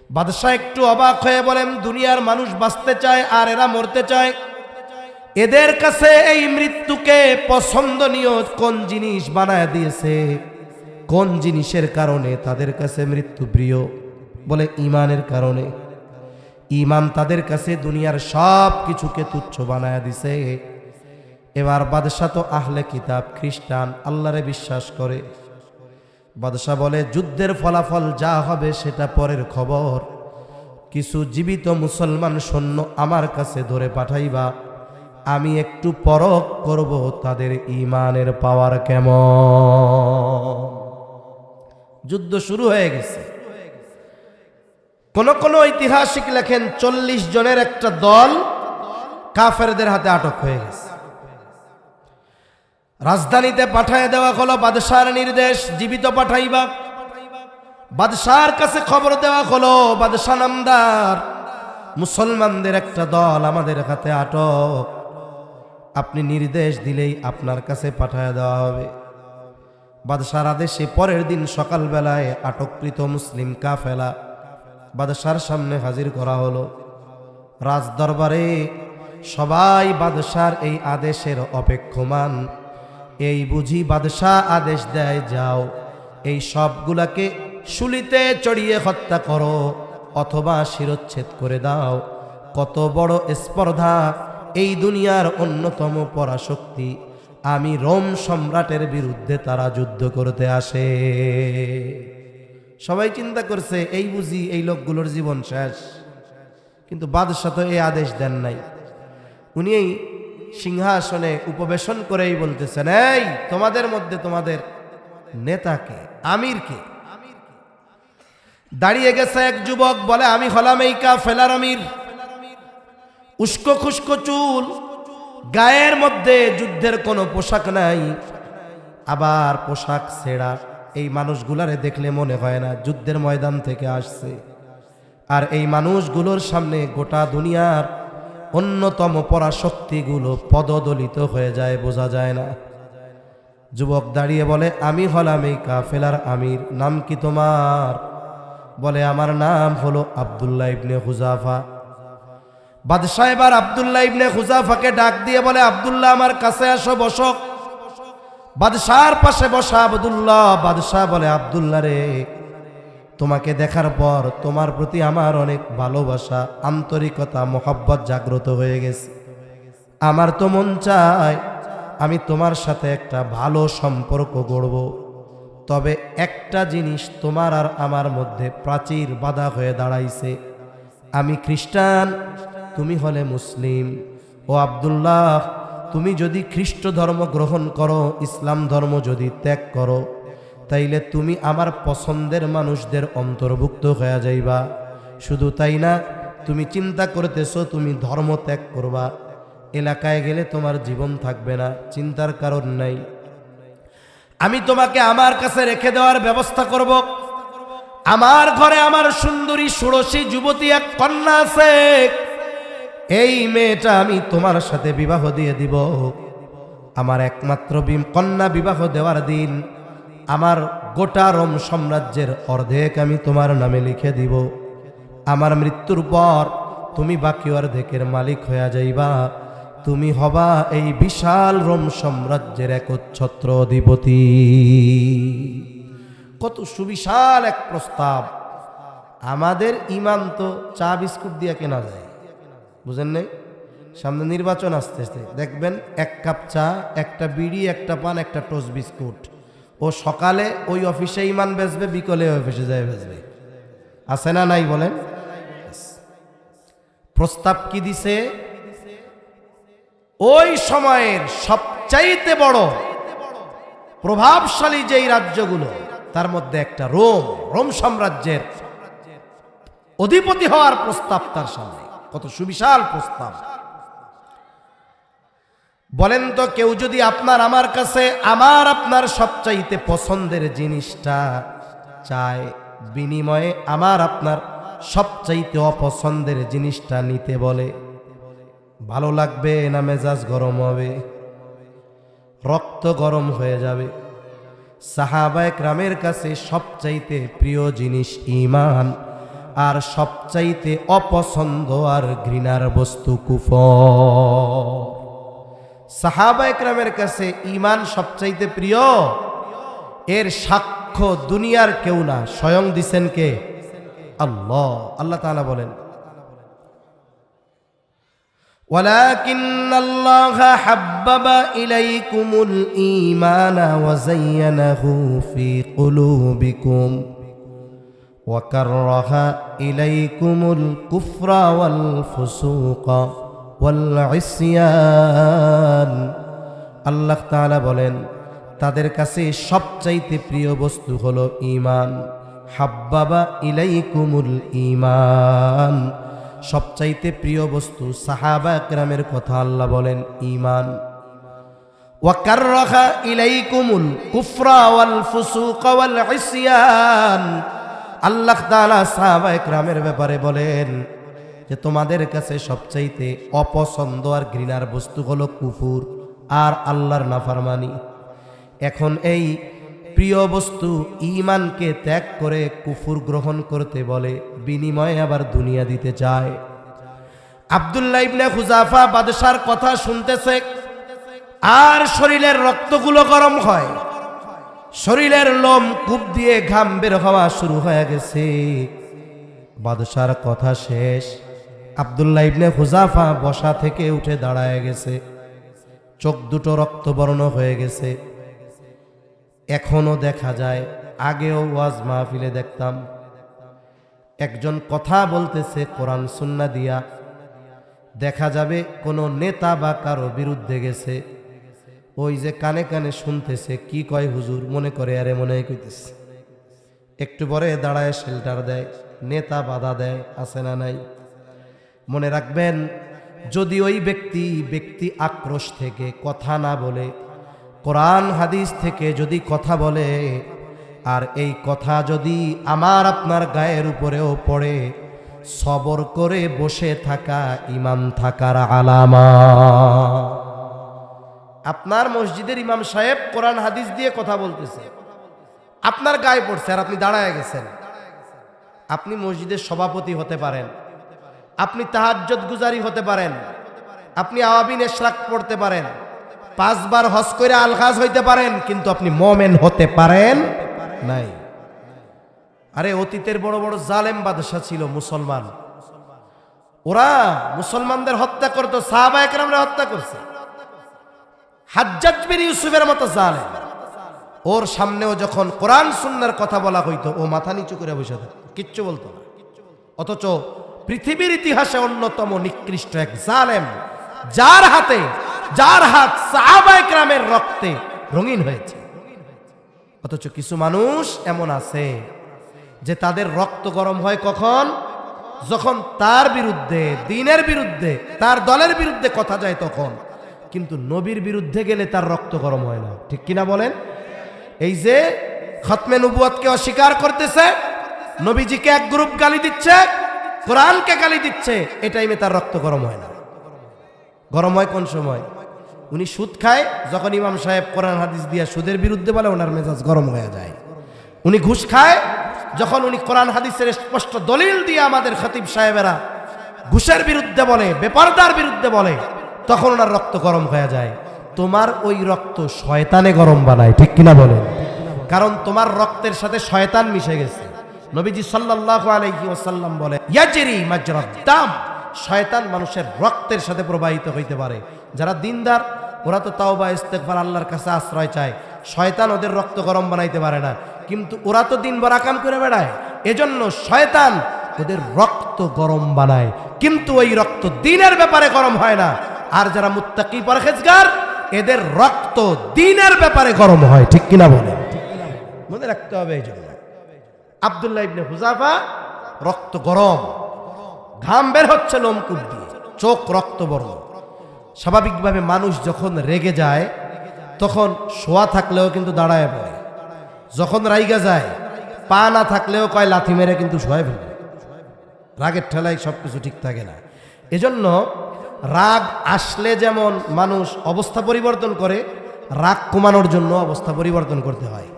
বাদশাহ একটু অবাক হয়ে বলেন, দুনিয়ার মানুষ বাঁচতে চায় আর এরা মরতে চায়, এদের কাছে এই মৃত্যুকে পছন্দনীয় কোন জিনিস বানায় দিয়েছে? কোন জিনিসের কারণে তাদের কাছে মৃত্যু প্রিয়? বলে ঈমানের কারণে। ঈমান তাদের কাছে দুনিয়ার সব কিছুকে তুচ্ছ বানায় দিছে। এবার বাদশাহ তো আহলে কিতাব, খ্রিস্টান, আল্লাহরে বিশ্বাস করে। বাদশাহ বলে, যুদ্ধের ফলাফল যা হবে সেটা পরের খবর। কিছু জীবিত মুসলমান সৈন্য আমার কাছে ধরে পাঠাইবা, আমি একটু পরখ করব তাদের ঈমানের পাওয়ার কেমন। যুদ্ধ শুরু হয়ে গেছে। কোন কোন ঐতিহাসিক লেখেন 40 জনের একটা দল কাফেরদের হাতে আটক হয়ে গেছে। রাজধানীতে পাঠায় দেওয়া হলো, বাদশার নির্দেশ, জীবিত পাঠাইবা। বাদশার কাছে খবর দেওয়া হলো, বাদশা নামদার, মুসলমানদের একটা দল আমাদের হাতে আটক, আপনি নির্দেশ দিলেই আপনার কাছে পাঠায় দেওয়া হবে। বাদশার আদেশে পরের দিন সকালবেলায় আটককৃত মুসলিম কাফেলা বাদশার সামনে হাজির করা হলো। রাজ দরবারে সবাই বাদশার এই আদেশের অপেক্ষমান। এই বুঝি বাদশাহ আদেশ দেয়, যাও এই সবগুলাকে শুলিতে চড়িয়ে হত্যা করো অথবা শিরচ্ছেদ করে দাও, কত বড় স্পর্ধা, এই দুনিয়ার অন্যতম পরাশক্তি, আমি রোম সম্রাটের বিরুদ্ধে তারা যুদ্ধ করতে আসে। সবাই চিন্তা করছে এই বুঝি এই লোকগুলোর জীবন শেষ, কিন্তু বাদশাহ তো এই আদেশ দেন নাই। উনি এই সিংহাসনে উপবেশন করেই বলতেছেন, এই তোমাদের মধ্যে তোমাদের নেতাকে, আমিরকে? দাঁড়িয়ে গেছে এক যুবক, বলে আমি হলাম এই কাফেলার আমির। উস্কো খুস্কো চুল, গায়ের মধ্যে যুদ্ধের কোনো পোশাক নাই, আবার পোশাক ছেঁড়া। এই মানুষগুলারে দেখলে মনে হয় না যুদ্ধের ময়দান থেকে আসছে। আর এই মানুষগুলোর সামনে গোটা দুনিয়ার অন্যতম পরাশক্তিগুলো পদদলিত হয়ে যায়, বোঝা যায় না। যুবক দাঁড়িয়ে বলে, আমি হলাম এই কাফেলার আমির। নাম কি তোমার? বলে, আমার নাম হলো আব্দুল্লাহ ইবনে হুযাফা। বাদশাহ এবার আব্দুল্লাহ ইবনে হুযাফাকে ডাক দিয়ে বলে, আব্দুল্লাহ আমার কাছে আসো, বসো। বাদশাহর পাশে বসা আব্দুল্লাহ। বাদশাহ বলে, আব্দুল্লাহ রে, তোমাকে দেখার পর তোমার প্রতি আমার অনেক ভালোবাসা, আন্তরিকতা, মহব্বত জাগ্রত হয়ে গেছে। আমার তো মন চায় আমি তোমার সাথে একটা ভালো সম্পর্ক গড়ব, তবে একটা জিনিস তোমার আর আমার মধ্যে প্রাচীর বাধা হয়ে দাঁড়াইছে। আমি খ্রিস্টান, তুমি হলে মুসলিম। ও আব্দুল্লাহ, তুমি যদি খ্রিস্ট ধর্ম গ্রহণ করো, ইসলাম ধর্ম যদি ত্যাগ করো, তাইলে তুমি আমার পছন্দের মানুষদের অন্তর্ভুক্ত হয়ে যাইবা। শুধু তাই না, তুমি চিন্তা করতেছো তুমি ধর্ম ত্যাগ করবা, এলাকায় গেলে তোমার জীবন থাকবে না, চিন্তার কারণ নাই। আমি তোমাকে আমার কাছে রেখে দেওয়ার ব্যবস্থা করব। আমার ঘরে আমার সুন্দরী ষোড়শী যুবতী এক কন্যা আছে, এই মেয়েটা আমি তোমার সাথে বিবাহ দিয়ে দিব। আমার একমাত্র কন্যা বিবাহ দেওয়ার দিন আমার গোটা রোম সাম্রাজ্যের অর্ধেক আমি তোমার নামে লিখে দিব। আমার মৃত্যুর পর তুমি বাকি অর্ধেকের মালিক হয়ে যাইবা। তুমি হবা এই বিশাল রোম সাম্রাজ্যের একচ্ছত্র অধিপতি। কত সুবিশাল এক প্রস্তাব! আমাদের ইমান তো চা বিস্কুট দিয়ে কেনা যায়, বুঝেন নাই? সামনে নির্বাচন আসতেছে, দেখবেন এক কাপ চা, একটা বিড়ি, একটা পান, একটা টোস্ট বিস্কুট। ও সকালে ওই অফিসে ইমান বেচবে, বিকলে অফিসে যায় বেচবে। আছে না নাই বলেন? প্রস্তাব কি দিছে? ওই সময়ের সবচাইতে বড় প্রভাবশালী যেই রাজ্যগুলো, তার মধ্যে একটা রোম সাম্রাজ্যের অধিপতি হওয়ার প্রস্তাব তার সামনে। কত সুবিশাল প্রস্তাব! বলেন তো, কেউ যদি আমার কাছে আপনার সবচাইতে পছন্দের জিনিসটা চায়, বিনিময়ে আপনার সবচাইতে অপছন্দের জিনিসটা নিতে বলে, ভালো লাগবে না মেজাজ গরম হবে? রক্ত গরম হয়ে যাবে। সাহাবায়ে কেরামের কাছে সবচাইতে প্রিয় জিনিস ঈমান, আর সবচাইতে অপছন্দ আর ঘৃণার বস্তু কুফর। সাহাবায়ে কেরামের কাছে ঈমান সবচাইতে প্রিয়, এর সাক্ষ্য দুনিয়ার কেউ না, স্বয়ং দিছেন কে? আল্লাহ। আল্লাহ তাআলা বলেন, ولكن الله حبب إليكم الإيمان وزينه في قلوبكم وكره إليكم الكفر والفسوق والعصيان। আল্লাহ তাআলা বলেন, তাদের কাছে সবচাইতে প্রিয় বস্তু হলো ঈমান। হাব্বাবা ইলাইকুমুল ঈমান, সবচাইতে প্রিয় বস্তু সাহাবা কেরামের কথা আল্লাহ বলেন ঈমান। ওয়া কাররাহা ইলাইকুমুল কুফরা ওয়াল ফুসুক ওয়াল ইসয়ান, আল্লাহ তাআলা সাহাবা কেরামের ব্যাপারে বলেন যে তোমাদের কাছে সবচাইতে অপছন্দ আর ঘৃণার বস্তু হলো কুফর আর আল্লাহর নাফরমানি। এখন এই প্রিয় বস্তু ঈমানকে ত্যাগ করে কুফর গ্রহণ করতে বলে, বিনিময়ে আবার দুনিয়া দিতে চায়। আব্দুল্লাহ ইবনে হুযাফা বাদশার কথা শুনতেছে, আর শরীরের রক্তগুলো গরম হয়, শরীরের লোম কূপ দিয়ে ঘাম বের হওয়া শুরু হয়ে গেছে। বাদশার কথা শেষ, আব্দুল্লাহ ইবনে হুযাফা বসা থেকে উঠে দাঁড়ায় গেছে, চোখ দুটো রক্তবর্ণ হয়ে গেছে। এখনো দেখা যায়, আগেও ওয়াজ মাহফিলে দেখতাম, একজন কথা বলতেছে কোরআন সুন্নাহ দিয়া, দেখা যাবে কোনো নেতা বা কারো বিরুদ্ধে গেছে, ওই যে কানে কানে শুনতেছে কি কয় হুজুর, মনে করে আরে মনে কইতেছে, একটু পরে দাঁড়ায় শেল্টার দেয়, নেতা বাধা দেয়, আছে না নাই? মনে রাখবেন, যদি ওই ব্যক্তি আক্রোশ থেকে কথা না বলে, কোরআন হাদিস থেকে যদি কথা বলে, আর এই কথা যদি আমার আপনার গায়ের উপরেও পড়ে, সবর করে বসে থাকা ইমাম থাকার আলামা। আপনার মসজিদের ইমাম সাহেব কোরআন হাদিস দিয়ে কথা বলতেছে, আপনার গায়ে পড়ছে আর আপনি দাঁড়ায় গেছেন। আপনি মসজিদের সভাপতি হতে পারেন, আপনি তাহাজ্জুদ গুজারি হতে পারেন, আপনি আওয়াবিন ইশরাক পড়তে পারেন, 5 বার হজ করে আলগাজ হইতে পারেন, কিন্তু আপনি মোমেন হতে পারেন নাই। আরে অতীতের বড় বড় জালেম বাদশা ছিল মুসলমান, ওরা মুসলমানদের হত্যা করতো, সাহাবায়ে কেরামরা হত্যা করছে। হাজ্জাজ বিন ইউসুফের মতো জালেম, ওর সামনেও যখন কোরআন সুন্নাহর কথা বলা হইতো, ও মাথা নিচু করে বসে থাকতো, কিচ্ছু বলতো না। অথচ পৃথিবীর ইতিহাসে অন্যতম নিকৃষ্ট এক জালেম, যার হাত সাহাবায়ে কেরামের রক্তে রঙিন হয়েছে। অথচ কিছু মানুষ এমন আছে যে তাদের রক্ত গরম হয় কখন? যখন তার বিরুদ্ধে, দ্বীনের বিরুদ্ধে, তার দলের বিরুদ্ধে কথা যায় তখন। কিন্তু নবীর বিরুদ্ধে গেলে তার রক্ত গরম হয় না, ঠিক কিনা বলেন? এই যে খতমে নবুয়তকে অস্বীকার করতেছে, নবীজিকে এক গ্রুপ গালি দিচ্ছে, কোরআনকে গালি দিচ্ছে, এই টাইমে তার রক্ত গরম হয় না। গরম হয় কোন সময়? উনি সুদ খায়, যখন ইমাম সাহেব কোরআন হাদিস দিয়া সুদের বিরুদ্ধে বলে, ওনার মেজাজ গরম হয়ে যায়। উনি ঘুষ খায়, যখন উনি কোরআন হাদিসের স্পষ্ট দলিল দিয়ে আমাদের খতিব সাহেবেরা ঘুষের বিরুদ্ধে বলে, বেপরদার বিরুদ্ধে বলে, তখন ওনার রক্ত গরম হয়ে যায়। তোমার ওই রক্ত শয়তানে গরম বানায়, ঠিক কিনা বলেন? কারণ তোমার রক্তের সাথে শয়তান মিশে গেছে। নবীজি সাল্লাল্লাহু আলাইহি ওয়াসাল্লাম বলে, ইয়াজরি মাজরাদ দাম, শয়তান মানুষের রক্তের সাথে প্রবাহিত হইতে পারে। যারা দিনদার, ওরা তো তাওবা ইস্তেগফার, আল্লাহর কাছে আশ্রয় চায়, শয়তান ওদের রক্ত গরম বানাইতে পারে না। কিন্তু ওরা তো দিনভর আকাম করে বেড়ায়, এজন্য শয়তান ওদের রক্ত গরম বানায়, কিন্তু ওই রক্ত দ্বীনের ব্যাপারে গরম হয় না। আর যারা মুত্তাকি পরহেজগার, এদের রক্ত দ্বীনের ব্যাপারে গরম হয়, ঠিক কিনা বলেন? মনে রাখতে হবে। এই জন্য আব্দুল্লাহ ইবনে হুযাফা রক্ত গরম, ঘাম বের হচ্ছে লোমকূপ দিয়ে, চোখ রক্তবর্ণ। স্বাভাবিকভাবে মানুষ যখন রেগে যায়, তখন শোয়া থাকলেও কিন্তু দাঁড়ায় পড়ে, যখন রাইগা যায়, পা না থাকলেও কয় লাথি মেরে কিন্তু শোয়ায় ফেলে। রাগের ঠেলায় সবকিছু ঠিক থাকে না। এজন্য রাগ আসলে যেমন মানুষ অবস্থা পরিবর্তন করে, রাগ কমানোর জন্য অবস্থা পরিবর্তন করতে হয়।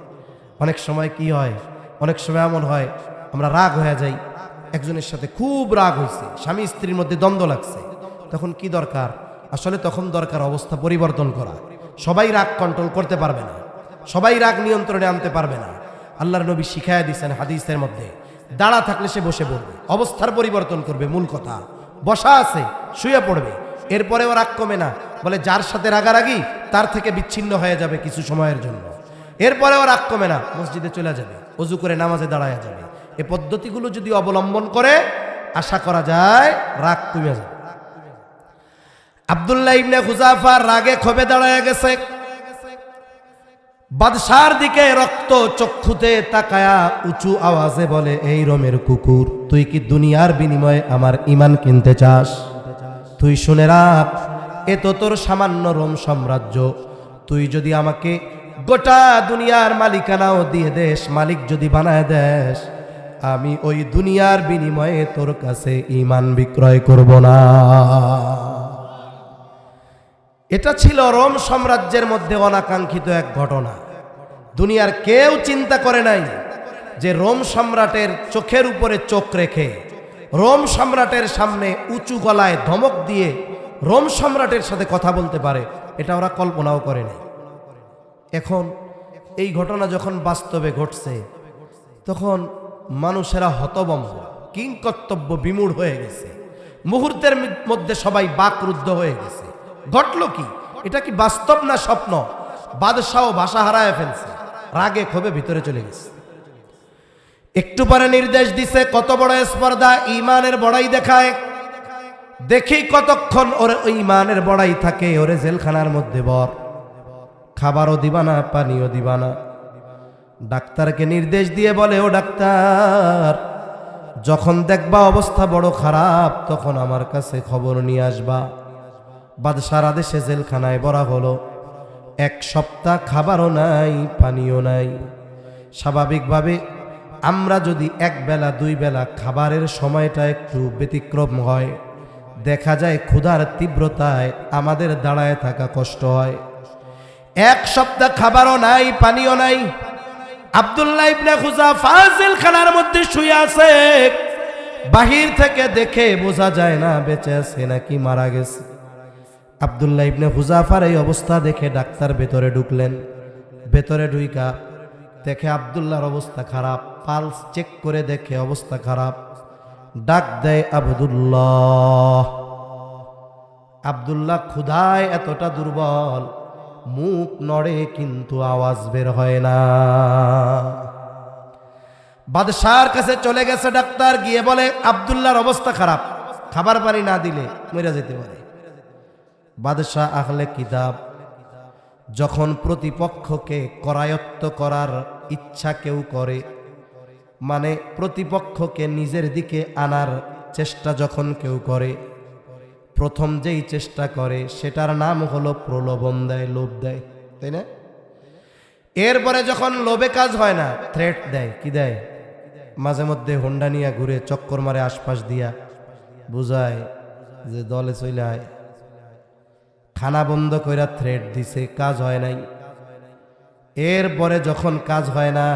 অনেক সময় কি হয়, অনেক সময় এমন হয় আমরা রাগ হয়ে যাই, একজনের সাথে খুব রাগ হয়েছে, স্বামী স্ত্রীর মধ্যে দ্বন্দ্ব লাগছে, তখন কি দরকার? আসলে তখন দরকার অবস্থা পরিবর্তন করা। সবাই রাগ কন্ট্রোল করতে পারবে না, সবাই রাগ নিয়ন্ত্রণে আনতে পারবে না। আল্লাহর নবী শিখায়া দিয়েছেন হাদিসের মধ্যে, দাঁড়া থাকলে সে বসে পড়বে, অবস্থার পরিবর্তন করবে। মূল কথা, বসা আছে শুয়ে পড়বে, এরপরেও রাগ কমে না, বলে যার সাথে রাগারাগি তার থেকে বিচ্ছিন্ন হয়ে যাবে কিছু সময়ের জন্য, এরপরেও রাগ কমে না, মসজিদে চলে যাবে, অজু করে নামাজে দাঁড়ায় যাবে। এই পদ্ধতিগুলো যদি অবলম্বন করে, আশা করা যায় রাগ কমে যাবে। আব্দুল্লাহ ইবনে হুযাফা রাগে ক্ষোভে দাঁড়ায় গেছে, বাদশার দিকে রক্ত চক্ষুতে তাকায়া উঁচু আওয়াজে বলে, এই রোমের কুকুর, তুই কি দুনিয়ার বিনিময়ে আমার ঈমান কিনতে চাস? তুই শুনে রাখ, এ তো তোর সামান্য রোম সাম্রাজ্য, তুই যদি আমাকে গোটা দুনিয়ার মালিকানাও দিয়ে দেশ, মালিক যদি বানায় দেশ, আমি ওই দুনিয়ার বিনিময়ে তোর কাছে ঈমান বিক্রয় করব না। এটা ছিল রোম সাম্রাজ্যের মধ্যে অনাকাঙ্ক্ষিত এক ঘটনা। দুনিয়ার কেউ চিন্তা করে নাই যে রোম সম্রাটের চোখের উপরে চোখ রেখে, রোম সম্রাটের সামনে উঁচু গলায় ধমক দিয়ে রোম সম্রাটের সাথে কথা বলতে পারে। এটা ওরা কল্পনাও করে নাই। এখন এই ঘটনা যখন বাস্তবে ঘটছে, তখন মানুষেরা হতভম্ব, কিংকর্তব্য বিমূঢ় হয়ে গেছে। মুহূর্তের মধ্যে সবাই বাকরুদ্ধ হয়ে গেছে। ঘটলো কি? এটা কি বাস্তব না স্বপ্ন? বাদশাহ ভাষা হারায় ফেলছে, রাগে ক্ষোভে ভিতরে চলে গেছে। একটু পরে নির্দেশ দিছে, কত বড় স্পর্ধা, ইমানের বড়াই দেখায়। দেখি কতক্ষণ ওরে ওই ইমানের বড়াই থাকে। ওরে জেলখানার মধ্যে বর, খাবারও দিবা না, পানিও দিবা না। ডাক্তারকে নির্দেশ দিয়ে বলে, ও ডাক্তার, যখন দেখবা অবস্থা বড় খারাপ তখন আমার কাছে খবর নিয়ে আসবা। বাদশার আদেশে জেলখানায় ভরা হলো। 1 সপ্তাহ খাবারও নাই, পানিও নাই। স্বাভাবিকভাবে আমরা যদি 1 বেলা 2 বেলা খাবারের সময়টা একটু ব্যতিক্রম হয়, দেখা যায় ক্ষুধার তীব্রতায় আমাদের দাঁড়ায় থাকা কষ্ট হয়। 1 সপ্তাহ খাবারও নাই, পানিও নাই। আব্দুল্লাহ ইবনে খুজাফা জেলখানার মধ্যে শুয়ে আছে। বাহির থেকে দেখে বোঝা যায় না বেঁচে আছে নাকি মারা গেছে। আব্দুল্লাহ ইবনে খুজাফার এই অবস্থা দেখে ডাক্তার ভেতরে ঢুকলেন। ভেতরে ঢুইকা দেখে আব্দুল্লাহর অবস্থা খারাপ। পালস চেক করে দেখে অবস্থা খারাপ। ডাক দেয় আব্দুল্লাহ। আব্দুল্লাহ ক্ষুধায় এতটা দুর্বল, মুখ নড়ে কিন্তু আওয়াজ বের হয় না। বাদশার কাছে চলে গেছে ডাক্তার, গিয়ে বলে আব্দুল্লাহর অবস্থা খারাপ, খাবার পানি না দিলে মরে যেতে পারে। বাদশাহ আহলে কিতাব, যখন প্রতিপক্ষকে করায়ত্ত করার ইচ্ছা কেউ করে, মানে প্রতিপক্ষকে নিজের দিকে আনার চেষ্টা যখন কেউ করে, প্রথম যেই চেষ্টা করে সেটার নাম হলো প্রলোভন দেয়, লোভ দেয়, তাই না? এরপরে যখন লোভে কাজ হয় না, থ্রেট দেয়। কি দেয়? মাঝে মধ্যে হোন্ডা নিয়ে ঘুরে চক্কর মারে আশপাশ দিয়া, বুঝায় যে দলে চলে আয়। খানা বন্ধ কইরা থ্রেট দিছে, কাজ হয় নাই। এরপরে যখন কাজ হয় না,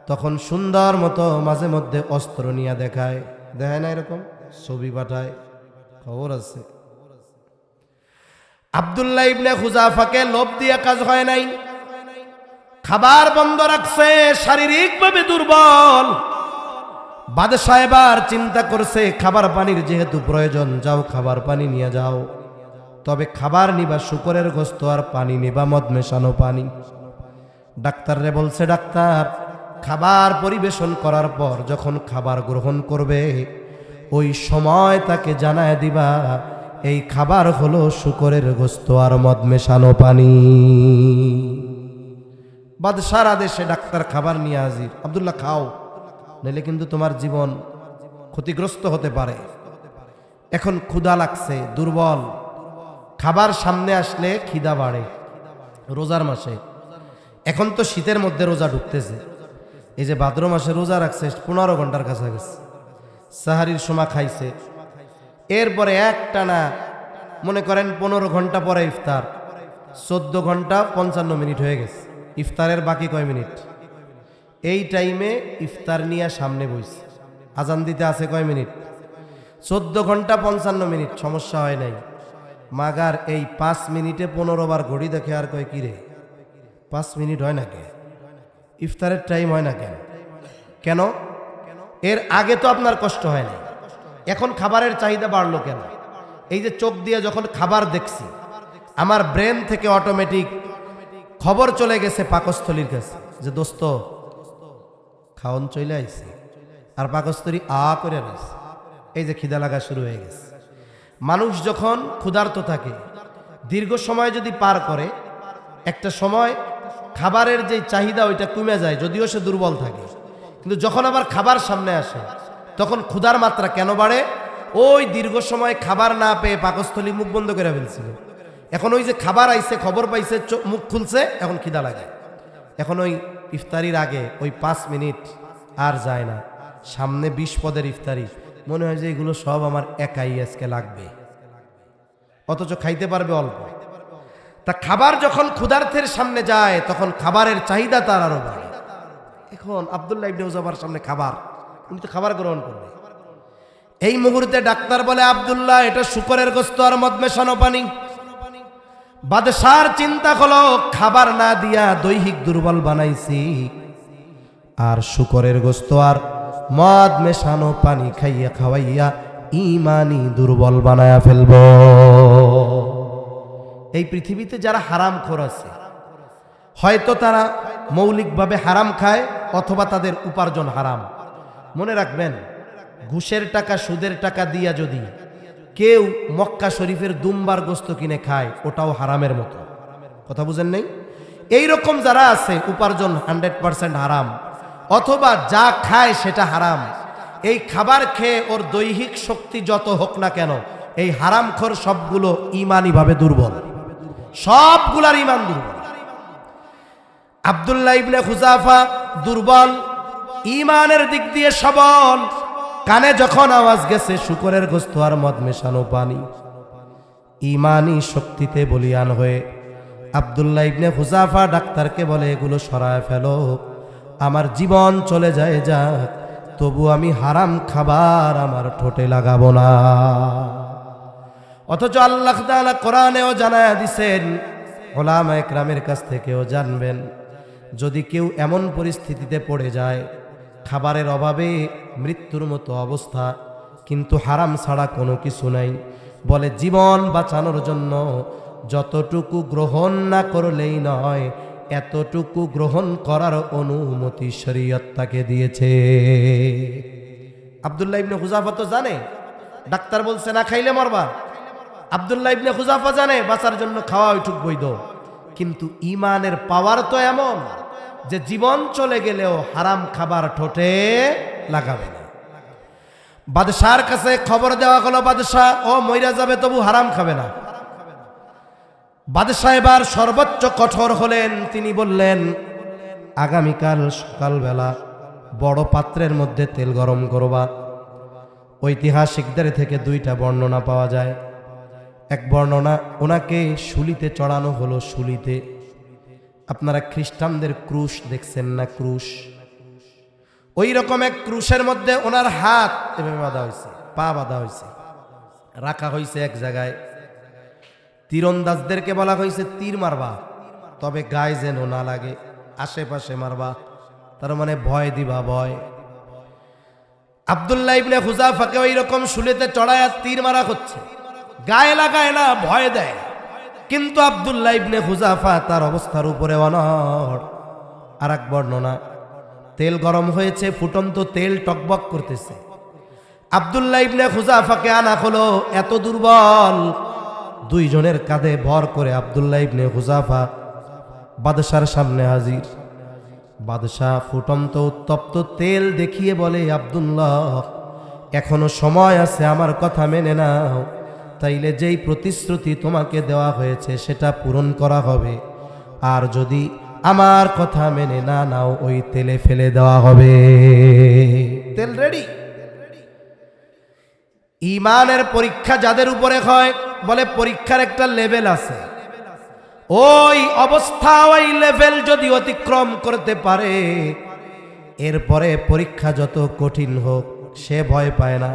তখন সুন্দর মতো মাঝে মধ্যে অস্ত্র নিয়ে দেখায় না, এরকম ছবি পাঠায়, খবর আছে। আব্দুল্লাহ ইবনে খুজাফাকে লোভ দিয়ে কাজ হয় নাই, খাবার বন্ধ রাখছে, শারীরিকভাবে দুর্বল। বাদশাহ এবার চিন্তা করছে, খাবার পানির যেহেতু প্রয়োজন, যাও খাবার পানি নিয়ে যাও। তবে খাবার নিবা শুকরের গোশত আর পানি নিবা মদ মেশানো পানি। ডাক্তাররে বলছে, ডাক্তার, খাবার পরিবেশন করার পর যখন খাবার গ্রহণ করবে, ওই সময় তাকে জানায় দিবা এই খাবার হলো শুকরের গোশত আর মদ মেশানো পানি। বাদশার আদেশে ডাক্তার খাবার নিয়ে হাজির। আব্দুল্লাহ, খাও, নইলে কিন্তু তোমার জীবন ক্ষতিগ্রস্ত হতে পারে। এখন ক্ষুধা লাগছে, দুর্বল, খাবার সামনে আসলে খিদা বাড়ে। রোজার মাসে, এখন তো শীতের মধ্যে রোজা ঢুকতেছে, এই যে ভাদ্র মাসে রোজা রাখছে 15 ঘন্টার কাছাকাছি, সাহারির সময় খাইছে। এরপরে একটানা মনে করেন 15 ঘন্টা পরে ইফতার, 14 ঘন্টা 55 মিনিট হয়ে গেছে। ইফতারের বাকি কয় মিনিট? এই টাইমে ইফতার নিয়ে সামনে বইছে, আজান দিতে আছে কয় মিনিট? 14 ঘন্টা 55 মিনিট। সমস্যা হয় নাই, মাগার এই 5 মিনিটে 15 বার ঘড়ি দেখে আর কয়, কি রে 5 মিনিট হয় না কে? ইফতারের টাইম হয় না কেন? কেন? এর আগে তো আপনার কষ্ট হয় না, এখন খাবারের চাহিদা বাড়লো কেন? এই যে চোখ দিয়ে যখন খাবার দেখছি, আমার ব্রেন থেকে অটোমেটিক খবর চলে গেছে পাকস্থলীর কাছে যে দোস্ত খাওন চলে আইছে, আর পাকস্থলী আ করে রয়েছে। এই যে খিদা লাগা শুরু হয়ে গেছে। মানুষ যখন ক্ষুধার্ত থাকে, দীর্ঘ সময় যদি পার করে, একটা সময় খাবারের যে চাহিদা ওইটা কমে যায়, যদিও সে দুর্বল থাকে। কিন্তু যখন আবার খাবার সামনে আসে, তখন ক্ষুধার মাত্রা কেন বাড়ে? ওই দীর্ঘ সময় খাবার না পেয়ে পাকস্থলী মুখ বন্ধ করে ফেলছিল, এখন ওই যে খাবার আইছে, খবর পাইছে, মুখ খুলছে, এখন খিদা লাগে। এখন ওই ইফতারির আগে ওই 5 মিনিট আর যায় না, সামনে 20 পদের ইফতারি, মনে হয় যে এগুলো সব আমার একাই আজকে লাগবে, অথচ খাইতে পারবে অল্প। তা খাবার যখন ক্ষুধার্থের সামনে যায়, তখন খাবারের চাহিদা তার আরো বাড়ে। এখন আব্দুল্লাহ ইবনে খুজাফার সামনে খাবার, উনি তো খাবার গ্রহণ করবে। এই মুহূর্তে ডাক্তার বলে, আব্দুল্লাহ, এটা শুকরের গোশত আর মদ মেশানো পানি। বাদশার চিন্তা হলো, খাবার না দিয়া দৈহিক দুর্বল বানাইছি, আর শুকরের গোশত আর মদ মেশানো পানি খাইয়া খাওয়াইয়া ইমানই দুর্বল বানায়া ফেলব। এই পৃথিবীতে যারা হারামখোর আছে, হয়তো তারা মৌলিকভাবে হারাম খায় অথবা তাদের উপার্জন হারাম। মনে রাখবেন, ঘুষের টাকা সুদের টাকা দিয়া যদি কেউ মক্কা শরীফের দুম্বার গোস্ত কিনে খায়, ওটাও হারামের মতো। কথা বুঝেন নাই? এইরকম যারা আছে উপার্জন 100% হারাম, অথবা যা খায় সেটা হারাম, এই খাবার খেয়ে ওর দৈহিক শক্তি যত হোক না কেন, এই হারামখোর সবগুলো ইমানিভাবে দুর্বল, সবগুলার ইমান দুর্বল। আব্দুল্লাহ ইবনে খুজাফা দুর্বল, ইমানের দিক দিয়ে সবল। কানে যখন আওয়াজ গেছে শুকরের গোস্ত আর মদ মেশানো পানি, ইমানি শক্তিতে বলিয়ান হয়ে আব্দুল্লাহ ইবনে খুজাফা ডাক্তারকে বলে, এগুলো সরায় ফেলো, আমার জীবন চলে যায় যাক, তবু আমি হারাম খাবার আমার ঠোঁটে লাগাবো না। অথচ আল্লাহ তাআলা কোরআনেও জানায়া দিছেন, উলামা ইকরামের কাছ থেকেও জানবেন, যদি কেউ এমন পরিস্থিতিতে পড়ে যায়, খাবারের অভাবে মৃত্যুর মতো অবস্থা, কিন্তু হারাম ছাড়া কোনো কিছু নাই, বলে জীবন বাঁচানোর জন্য যতটুকু গ্রহণ না করলেই নয়, এতটুকু গ্রহণ করার অনুমতি শরীয়ত তাকে দিয়েছে। আব্দুল্লাহ ইবনে খুজাফা তো জানে ডাক্তার বলছে না খাইলে মরবা। আব্দুল্লাহ ইবনে খুজাফা জানে বাঁচার জন্য খাওয়া ওইটুক বৈধ, কিন্তু ইমানের পাওয়ার তো এমন যে জীবন চলে গেলেও হারাম খাবার ঠোঁটে লাগাবে না। বাদশার কাছে খবর দেওয়া হলো, বাদশাহ ও মইরা যাবে তবু হারাম খাবে না। বাদশাহ এবার সর্বোচ্চ কঠোর হলেন, তিনি বললেন, আগামীকাল সকালবেলা বড় পাত্রের মধ্যে তেল গরম করবা। ঐতিহাসিকদের থেকে দুইটা বর্ণনা পাওয়া যায়। এক বর্ণনা, ওনাকে শুলিতে চড়ানো হলো। শুলিতে, আপনারা খ্রিস্টানদের ক্রুশ দেখছেন না, ক্রুশ, ওই রকম এক ক্রুশের মধ্যে ওনার হাত এভাবে বাঁধা হয়েছে, পা বাঁধা হয়েছে, রাখা হয়েছে এক জায়গায়। তীরন্দাজদেরকে বলা হয়েছে তীর মারবা, তবে গায়ে যেন না লাগে, আশেপাশে মারবা, তার মানে ভয় দিবা, ভয়। আব্দুল্লাহ ইবনে খুজাফাকে ওই রকম শুলিতে চড়ায়া তীর মারা হচ্ছে, গায়ে লাগায় না, ভয় দেয়। কিন্তু আব্দুল্লাহ ইবনে খুজাফা তার অবস্থার উপরে অনড়। আর এক বর্ণনা, তেল গরম হয়েছে, ফুটন্ত তেল টকবক করতেছে। আব্দুল্লাহ ইবনে খুজাফাকে আনা হলো, এত দুর্বল, দুইজনের কাঁধে ভর করে আব্দুল্লাহ ইবনে খুজাফা বাদশার সামনে হাজির। বাদশাহ ফুটন্ত উত্তপ্ত তেল দেখিয়ে বলে, আব্দুল্লাহ, এখনো সময় আছে, আমার কথা মেনে নাও, তাইলে যেই প্রতিশ্রুতি তোমাকে দেওয়া হয়েছে সেটা পূরণ করা হবে, আর যদি আমার কথা মেনে না নাও ওই তেলে ফেলে দেওয়া হবে। তেল রেডি। ইমানের পরীক্ষা যাদের উপরে হয়, বলে পরীক্ষার একটা লেভেল আছে, ওই অবস্থা, ওই লেভেল যদি অতিক্রম করতে পারে, এরপরে পরীক্ষা যত কঠিন হোক সে ভয় পায় না।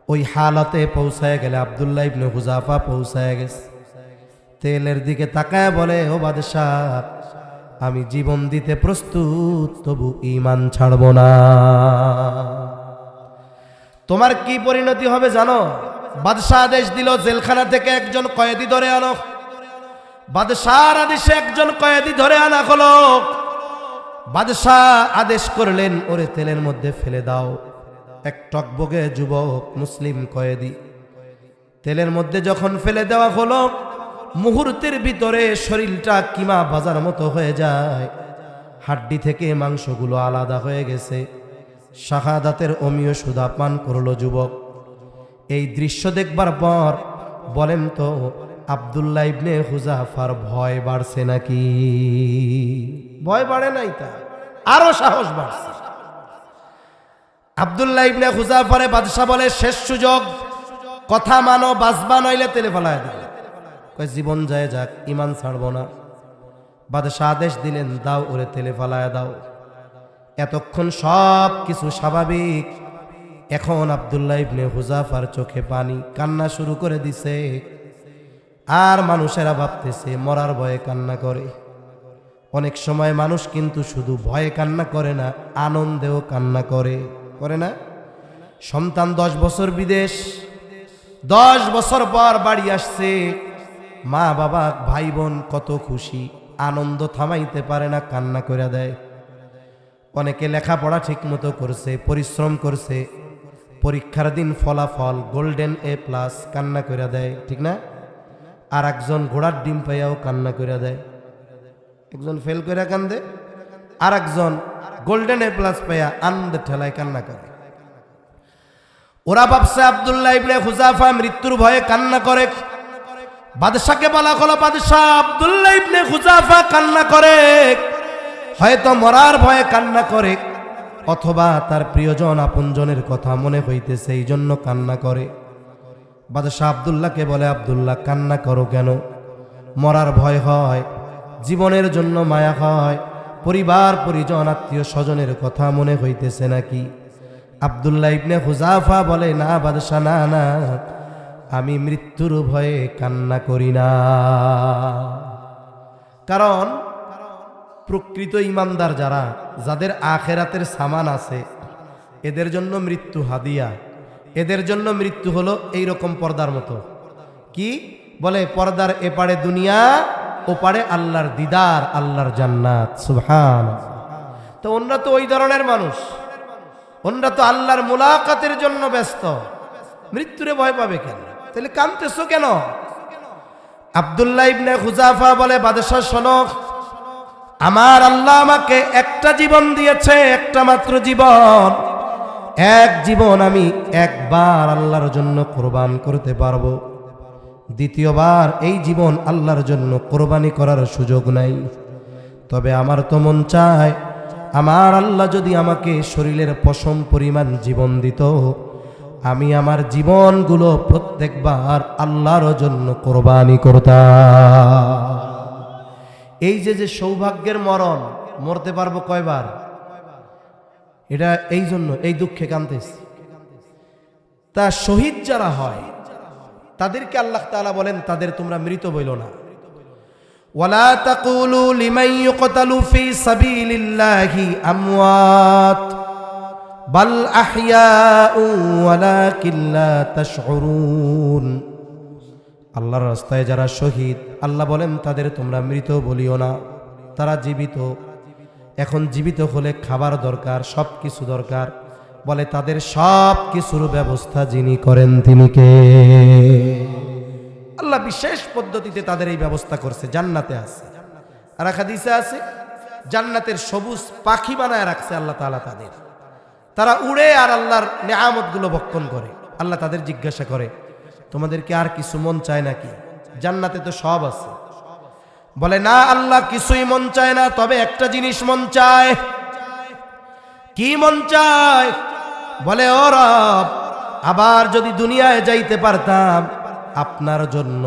ওই হালতে পৌঁছায় গেলে আব্দুল্লাহ ইবনে খুজাফা পৌঁছায় গেছে। তেলের দিকে তাকায় বলে, ও বাদশাহ, আমি জীবন দিতে প্রস্তুত, তবু ঈমান ছাড়ব না। তোমার কি পরিণতি হবে জানো? বাদশাহ আদেশ দিল, জেলখানা থেকে একজন কয়েদি ধরে আনো। বাদশাহর আদেশে একজন কয়েদি ধরে আনা হলো। বাদশাহ আদেশ করলেন, ওরে তেলের মধ্যে ফেলে দাও। এক টকবগে যুবক মুসলিম কয়েদি। তেলের মধ্যে যখন ফেলে দেওয়া হলো, মুহূর্তের ভিতরে শরীরটা কিমা বাজার মতো হয়ে যায়, হাড্ডি থেকে মাংসগুলো আলাদা হয়ে গেছে। শাহাদাতের অমীয় সুধা পান করলো যুবক। এই দৃশ্য দেখবার পর বলেন তো, আব্দুল্লাহ ইবনে খুজাফার ভয় বাড়ছে নাকি? ভয় বাড়ে নাই, তার আরো সাহস বাড়ছে। আব্দুল্লাহ ইবনে খুজাফারে বাদশাহ বলে, শেষ সুযোগ, কথা মানো, বাঁচবা নইলে তেলে ফেলায় দিবে। কয় জীবন যায় যাক, ঈমান ছাড়বো না। বাদশাহ আদেশ দিলেন, দাও, ওরে তেলে ফেলায় দাও। এতক্ষণ সব কিছু স্বাভাবিক, এখন আব্দুল্লাহ ইবনে খুজাফার চোখে পানি, কান্না শুরু করে দিছে। আর মানুষেরা ভাবতেছে মরার ভয়ে কান্না করে। অনেক সময় মানুষ কিন্তু শুধু ভয়ে কান্না করে না, আনন্দেও কান্না করে, করে না? সন্তান 10 বছর বিদেশ, 10 বছর পর বাড়ি আসছে। মা বাবা ভাই বোন কত খুশি, আনন্দ থামাইতে পারে না, কান্না করে দেয়। অনেকে লেখাপড়া ঠিক মতো করছে, পরিশ্রম করছে, পরীক্ষার দিন ফলাফল গোল্ডেন A+, কান্না করে দেয়, ঠিক না? আর একজন ঘোড়ার ডিম পাইয়াও কান্না করে দেয়। একজন ফেল করে কান্দে, আর একজন গোল্ডেন A+ পাইয়া আনন্দের ঠেলায় কান্না করে। ওরা ভাবছে আব্দুল্লাহ ইবনে হুযাফা মৃত্যুর ভয়ে কান্না করে। বাদশাকে বলা হলো, বাদশাহ আব্দুল্লাহ ইবনে হুযাফা কান্না করে, হয়তো মরার ভয়ে কান্না করে, অথবা তার প্রিয়জন আপনজনের কথা মনে হইতেছে এই জন্য কান্না করে। বাদশাহ আব্দুল্লাহকে বলে, আব্দুল্লাহ কান্না করো কেন? মরার ভয় হয়, জীবনের জন্য মায়া হয়, পরিবার পরিজন আত্মীয় স্বজনের কথা মনে হইতেছে নাকি? আব্দুল্লাহ ইবনে হুযাফা বলে, না বাদশাহ, না না, আমি মৃত্যুর ভয়ে কান্না করি না। কারণ প্রকৃত ইমানদার যারা, যাদের আখেরাতের সামান আছে, এদের জন্য মৃত্যু হাদিয়া। এদের জন্য মৃত্যু হলো এই রকম পর্দার মতো। কি বলে? পর্দার এপারে দুনিয়া, ওপারে আল্লাহর দিদার, আল্লাহর জান্নাত। সুবহানাল্লাহ। তো ওনরা তো ওই ধরনের মানুষ, ওনরা তো আল্লাহর মুলাকাতের জন্য ব্যস্ত, মৃত্যুরে ভয় পাবে কেন? তাহলে কাঁদতেছো কেন? আব্দুল্লাহ ইবনে হুযাফা বলে, বাদশাহ শোনো, আমার আল্লাহ আমাকে একটা জীবন দিয়েছে, একটা মাত্র জীবন। এক জীবন আমি একবার আল্লাহর জন্য কোরবান করতে পারবো, দ্বিতীয়বার এই জীবন আল্লাহর জন্য কোরবানি করার সুযোগ নাই। তবে আমার তো মন চায়, আমার আল্লাহ যদি আমাকে শরীরের পশম পরিমাণ জীবন দিত, আমি আমার জীবনগুলো প্রত্যেকবার আল্লাহর জন্য কোরবানি করতাম। এই যে সৌভাগ্যের মরণ, মরতে পারবো কয়বার, এটা এই জন্য এই দুঃখে কাঁদতেছি। তা শহীদ যারা হয় তাদেরকে আল্লাহ তাআলা বলেন, তাদের তোমরা মৃত বইলো না। ওয়ালা তাকুলু লিমান ইউকতালু ফি সাবিলিল্লাহি আমওয়াত বাল আহইয়াউ ওয়ালাকিন লা তাশউরুন। আল্লাহর রাস্তায় যারা শহীদ, আল্লাহ বলেন তাদের তোমরা মৃত বলিও না, তারা জীবিত। এখন জীবিত হলে খাবার দরকার, সব কিছু দরকার, বলে তাদের সব কিছুর ব্যবস্থা যিনি করেন তিনি কে? আল্লাহ বিশেষ পদ্ধতিতে তাদের এই ব্যবস্থা করছে, জান্নাতে আছে। আর এক হাদিসে আছে, জান্নাতের সবুজ পাখি বানায় রাখছে আল্লাহ তাআলা তাদের। তারা উড়ে আর আল্লাহর নেয়ামতগুলো ভক্ষণ করে। আল্লাহ তাদের জিজ্ঞাসা করে, তোমাদের কি আর কিছু মন চায় নাকি? জান্নাতে তো সব আছে। বলে, না আল্লাহ, কিছুই মন চায় না, তবে একটা জিনিস মন চায়। কি মন চায়? বলে, ও রব, আবার যদি দুনিয়ায় যাইতে পারতাম, আপনার জন্য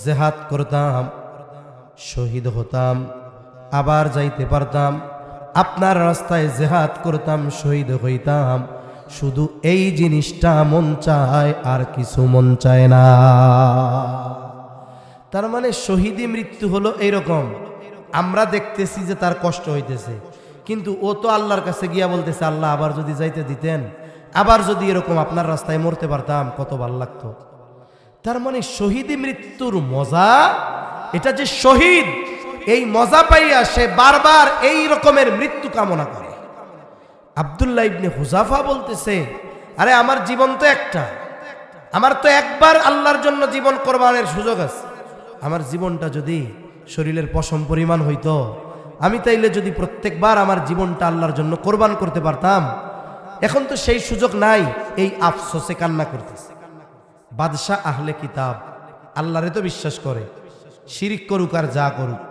জিহাদ করতাম, শহীদ হতাম, আবার যাইতে পারতাম, আপনার রাস্তায় জিহাদ করতাম, শহীদ হইতাম। শুধু এই জিনিসটা মন চায়, আর কিছু মন চায় না। তার মানে শহীদি মৃত্যু হলো এইরকম। আমরা দেখতেছি যে তার কষ্ট হইতেছে, কিন্তু ও তো আল্লাহর কাছে গিয়া বলতেছে, আল্লাহ আবার যদি যাইতে দিতেন, আবার যদি এরকম আপনার রাস্তায় মরতে পারতাম, কত ভালো লাগতো। তার মানে শহীদি মৃত্যুর মজা, এটা যে শহীদ, এই মজা পাইয়া সে বারবার এই রকমের মৃত্যু কামনা করে। আব্দুল্লাহ ইবনে হুযাফা বলতেছে, আরে আমার জীবন তো একটা, আমার তো একবার আল্লাহর জন্য জীবন কোরবানের সুযোগ আছে। আমার জীবনটা যদি শরীরের পশম পরিমাণ হইতো, আমি তাইলে যদি প্রত্যেকবার আমার জীবনটা আল্লাহর জন্য কোরবান করতে পারতাম। এখন তো সেই সুযোগ নাই, এই আফসোসে কান্না করতেছে। বাদশাহ আহলে কিতাব আল্লাহরে তো বিশ্বাস করে, শিরিক করুক আর যা করুক,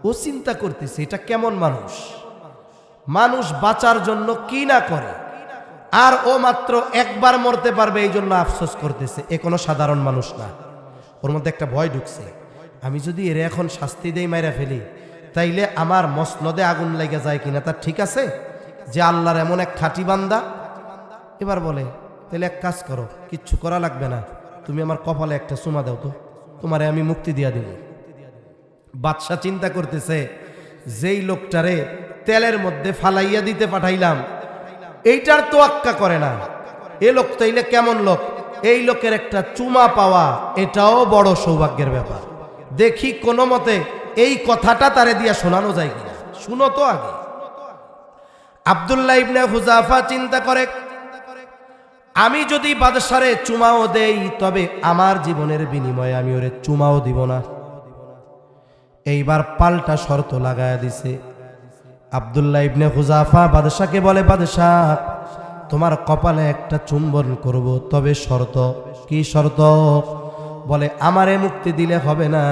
ও চিন্তা করতেছে এটা কেমন মানুষ, মানুষ বাঁচার জন্য কি না করে, আর ও মাত্র একবার মরতে পারবে এই জন্য আফসোস করতেছে। এ কোনো সাধারণ মানুষ না। ওর মধ্যে একটা ভয় ঢুকছে, আমি যদি এর এখন শাস্তি দেই, মাইরা ফেলি, তাইলে আমার মসনদে আগুন লেগে যায় কিনা, তার ঠিক আছে যে আল্লাহর এমন এক খাঁটি বান্দা। এবার বলে, তাহলে এক কাজ করো, কিচ্ছু করা লাগবে না, তুমি আমার কপালে একটা চুমা দাও তো, তোমারে আমি মুক্তি দিয়া দিব। বাদশা চিন্তা করতেছে, যেই লোকটারে তেলের মধ্যে ফালাইয়া দিতে পাঠাইলাম, এইটার তোয়াক্কা করে না, এ লোক তাইলে কেমন লোক, এই লোকের একটা চুমা পাওয়া এটাও বড় সৌভাগ্যের ব্যাপার। দেখি কোনো মতে এই কথাটা তারে দিয়া শোনানো যায় কিনা, শুনো তো আগে। আব্দুল্লাহ ইবনে হুযাফা চিন্তা করে, আমি যদি বাদশারে চুমাও দেই তবে আমার জীবনের বিনিময়ে আমি ওরে চুমাও দিব না। এইবার পাল্টা শর্ত লাগায়া দিছে। আব্দুল্লাহ ইবনে হুযাফা বাদশাকে বলে, বাদশাহ তোমার কপালে একটা চুম্বন করব, তবে শর্ত। কি শর্ত? বলে আমারে মুক্তি দিলে হবে না,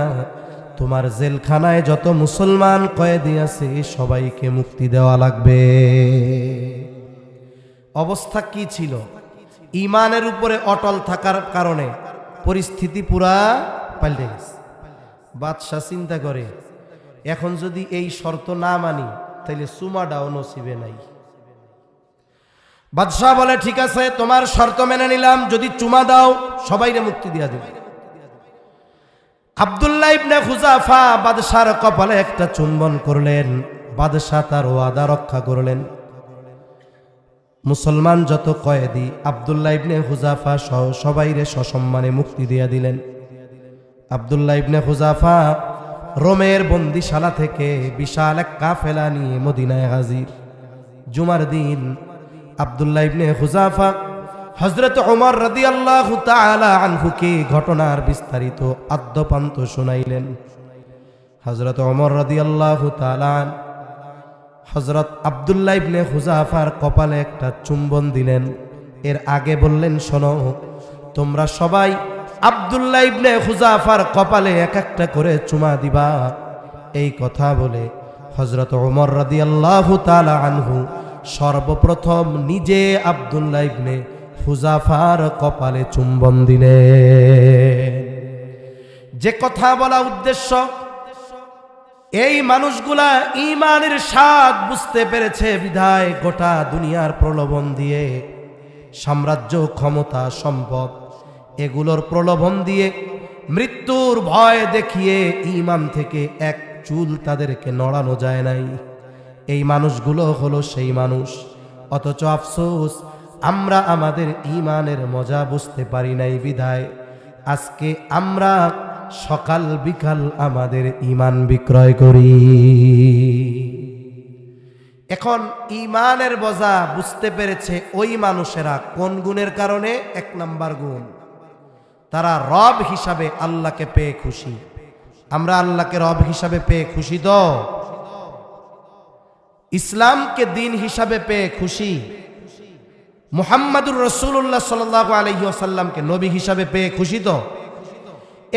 তোমার জেলখানায় যত মুসলমান কয়েদি আছে সবাইকে মুক্তি দেওয়া লাগবে। অবস্থা কি ছিল? ঈমানের উপরে অটল থাকার কারণে পরিস্থিতি পুরা পাল্টে গেছে। বাদশা চিন্তা করে, এখন যদি এই শর্ত না মানি তাইলে চুমাটাও নসিবে নাই। বাদশাহ বলে, ঠিক আছে তোমার শর্ত মেনে নিলাম, যদি চুমা দাও সবাইরে মুক্তি দিয়া দেবে। আব্দুল্লাহ ইবনে হুযাফা বাদশার কপালে একটা চুম্বন করলেন, বাদশাহ তার ওয়াদা রক্ষা করলেন। মুসলমান যত কয়েদি আব্দুল্লাহ ইবনে হুযাফা সহ সবাইরে সসম্মানে মুক্তি দিয়া দিলেন। আব্দুল্লাহ ইবনে হুযাফা রোমের বন্দিশালা থেকে বিশাল এক কাফেলা নিয়ে মদিনায় হাজির। জুমার দিন আব্দুল্লাহ ইবনে হুযাফা হযরত ওমর রাদিয়াল্লাহু তাআলা আনহুকে ঘটনার বিস্তারিত আদ্যপান্ত শুনাইলেন। হযরত ওমর রাদিয়াল্লাহু তাআলা হযরত আব্দুল্লাহ ইবনে হুযাফার কপালে একটা চুম্বন দিলেন। এর আগে বললেন, শোনো তোমরা সবাই আব্দুল্লাহ ইবনে হুযাফার কপালে এক একটা করে চুমা দিবা। এই কথা বলে হযরত ওমর রাদিয়াল্লাহু তাআলা আনহু সর্বপ্রথম নিজে আব্দুল্লাহ ইবনে হুযাফার কপালে চুম্বন দিলেন। যে কথা বলা উদ্দেশ্য, এই মানুষগুলা ঈমানের স্বাদ বুঝতে পেরেছে বিধায় গোটা দুনিয়ার প্রলোভন দিয়ে, সাম্রাজ্য, ক্ষমতা, সম্পদ এগুলোর প্রলোভন দিয়ে, মৃত্যুর ভয় দেখিয়ে ঈমান থেকে এক চুল তাদেরকে নড়ানো যায় নাই। এই মানুষগুলো হলো সেই মানুষ, অথচ আফসোস আমরা আমাদের ঈমানের মজা বুঝতে পারি নাই বিধায় আজকে আমরা সকাল বিকাল আমাদের ঈমান বিক্রয় করি। এখন ঈমানের মজা বুঝতে পেরেছে ওই মানুষেরা কোন গুণের কারণে? এক নাম্বার গুণ, তারা রব হিসাবে আল্লাহকে পেয়ে খুশি। আমরা আল্লাহকে রব হিসাবে পেয়ে খুশি তো? ইসলামকে দিন হিসাবে পেয়ে খুশি? মুহাম্মাদুর রাসূলুল্লাহ সাল্লাল্লাহু আলাইহি ওয়াসাল্লামকে নবী হিসাবে পেয়ে খুশি তো?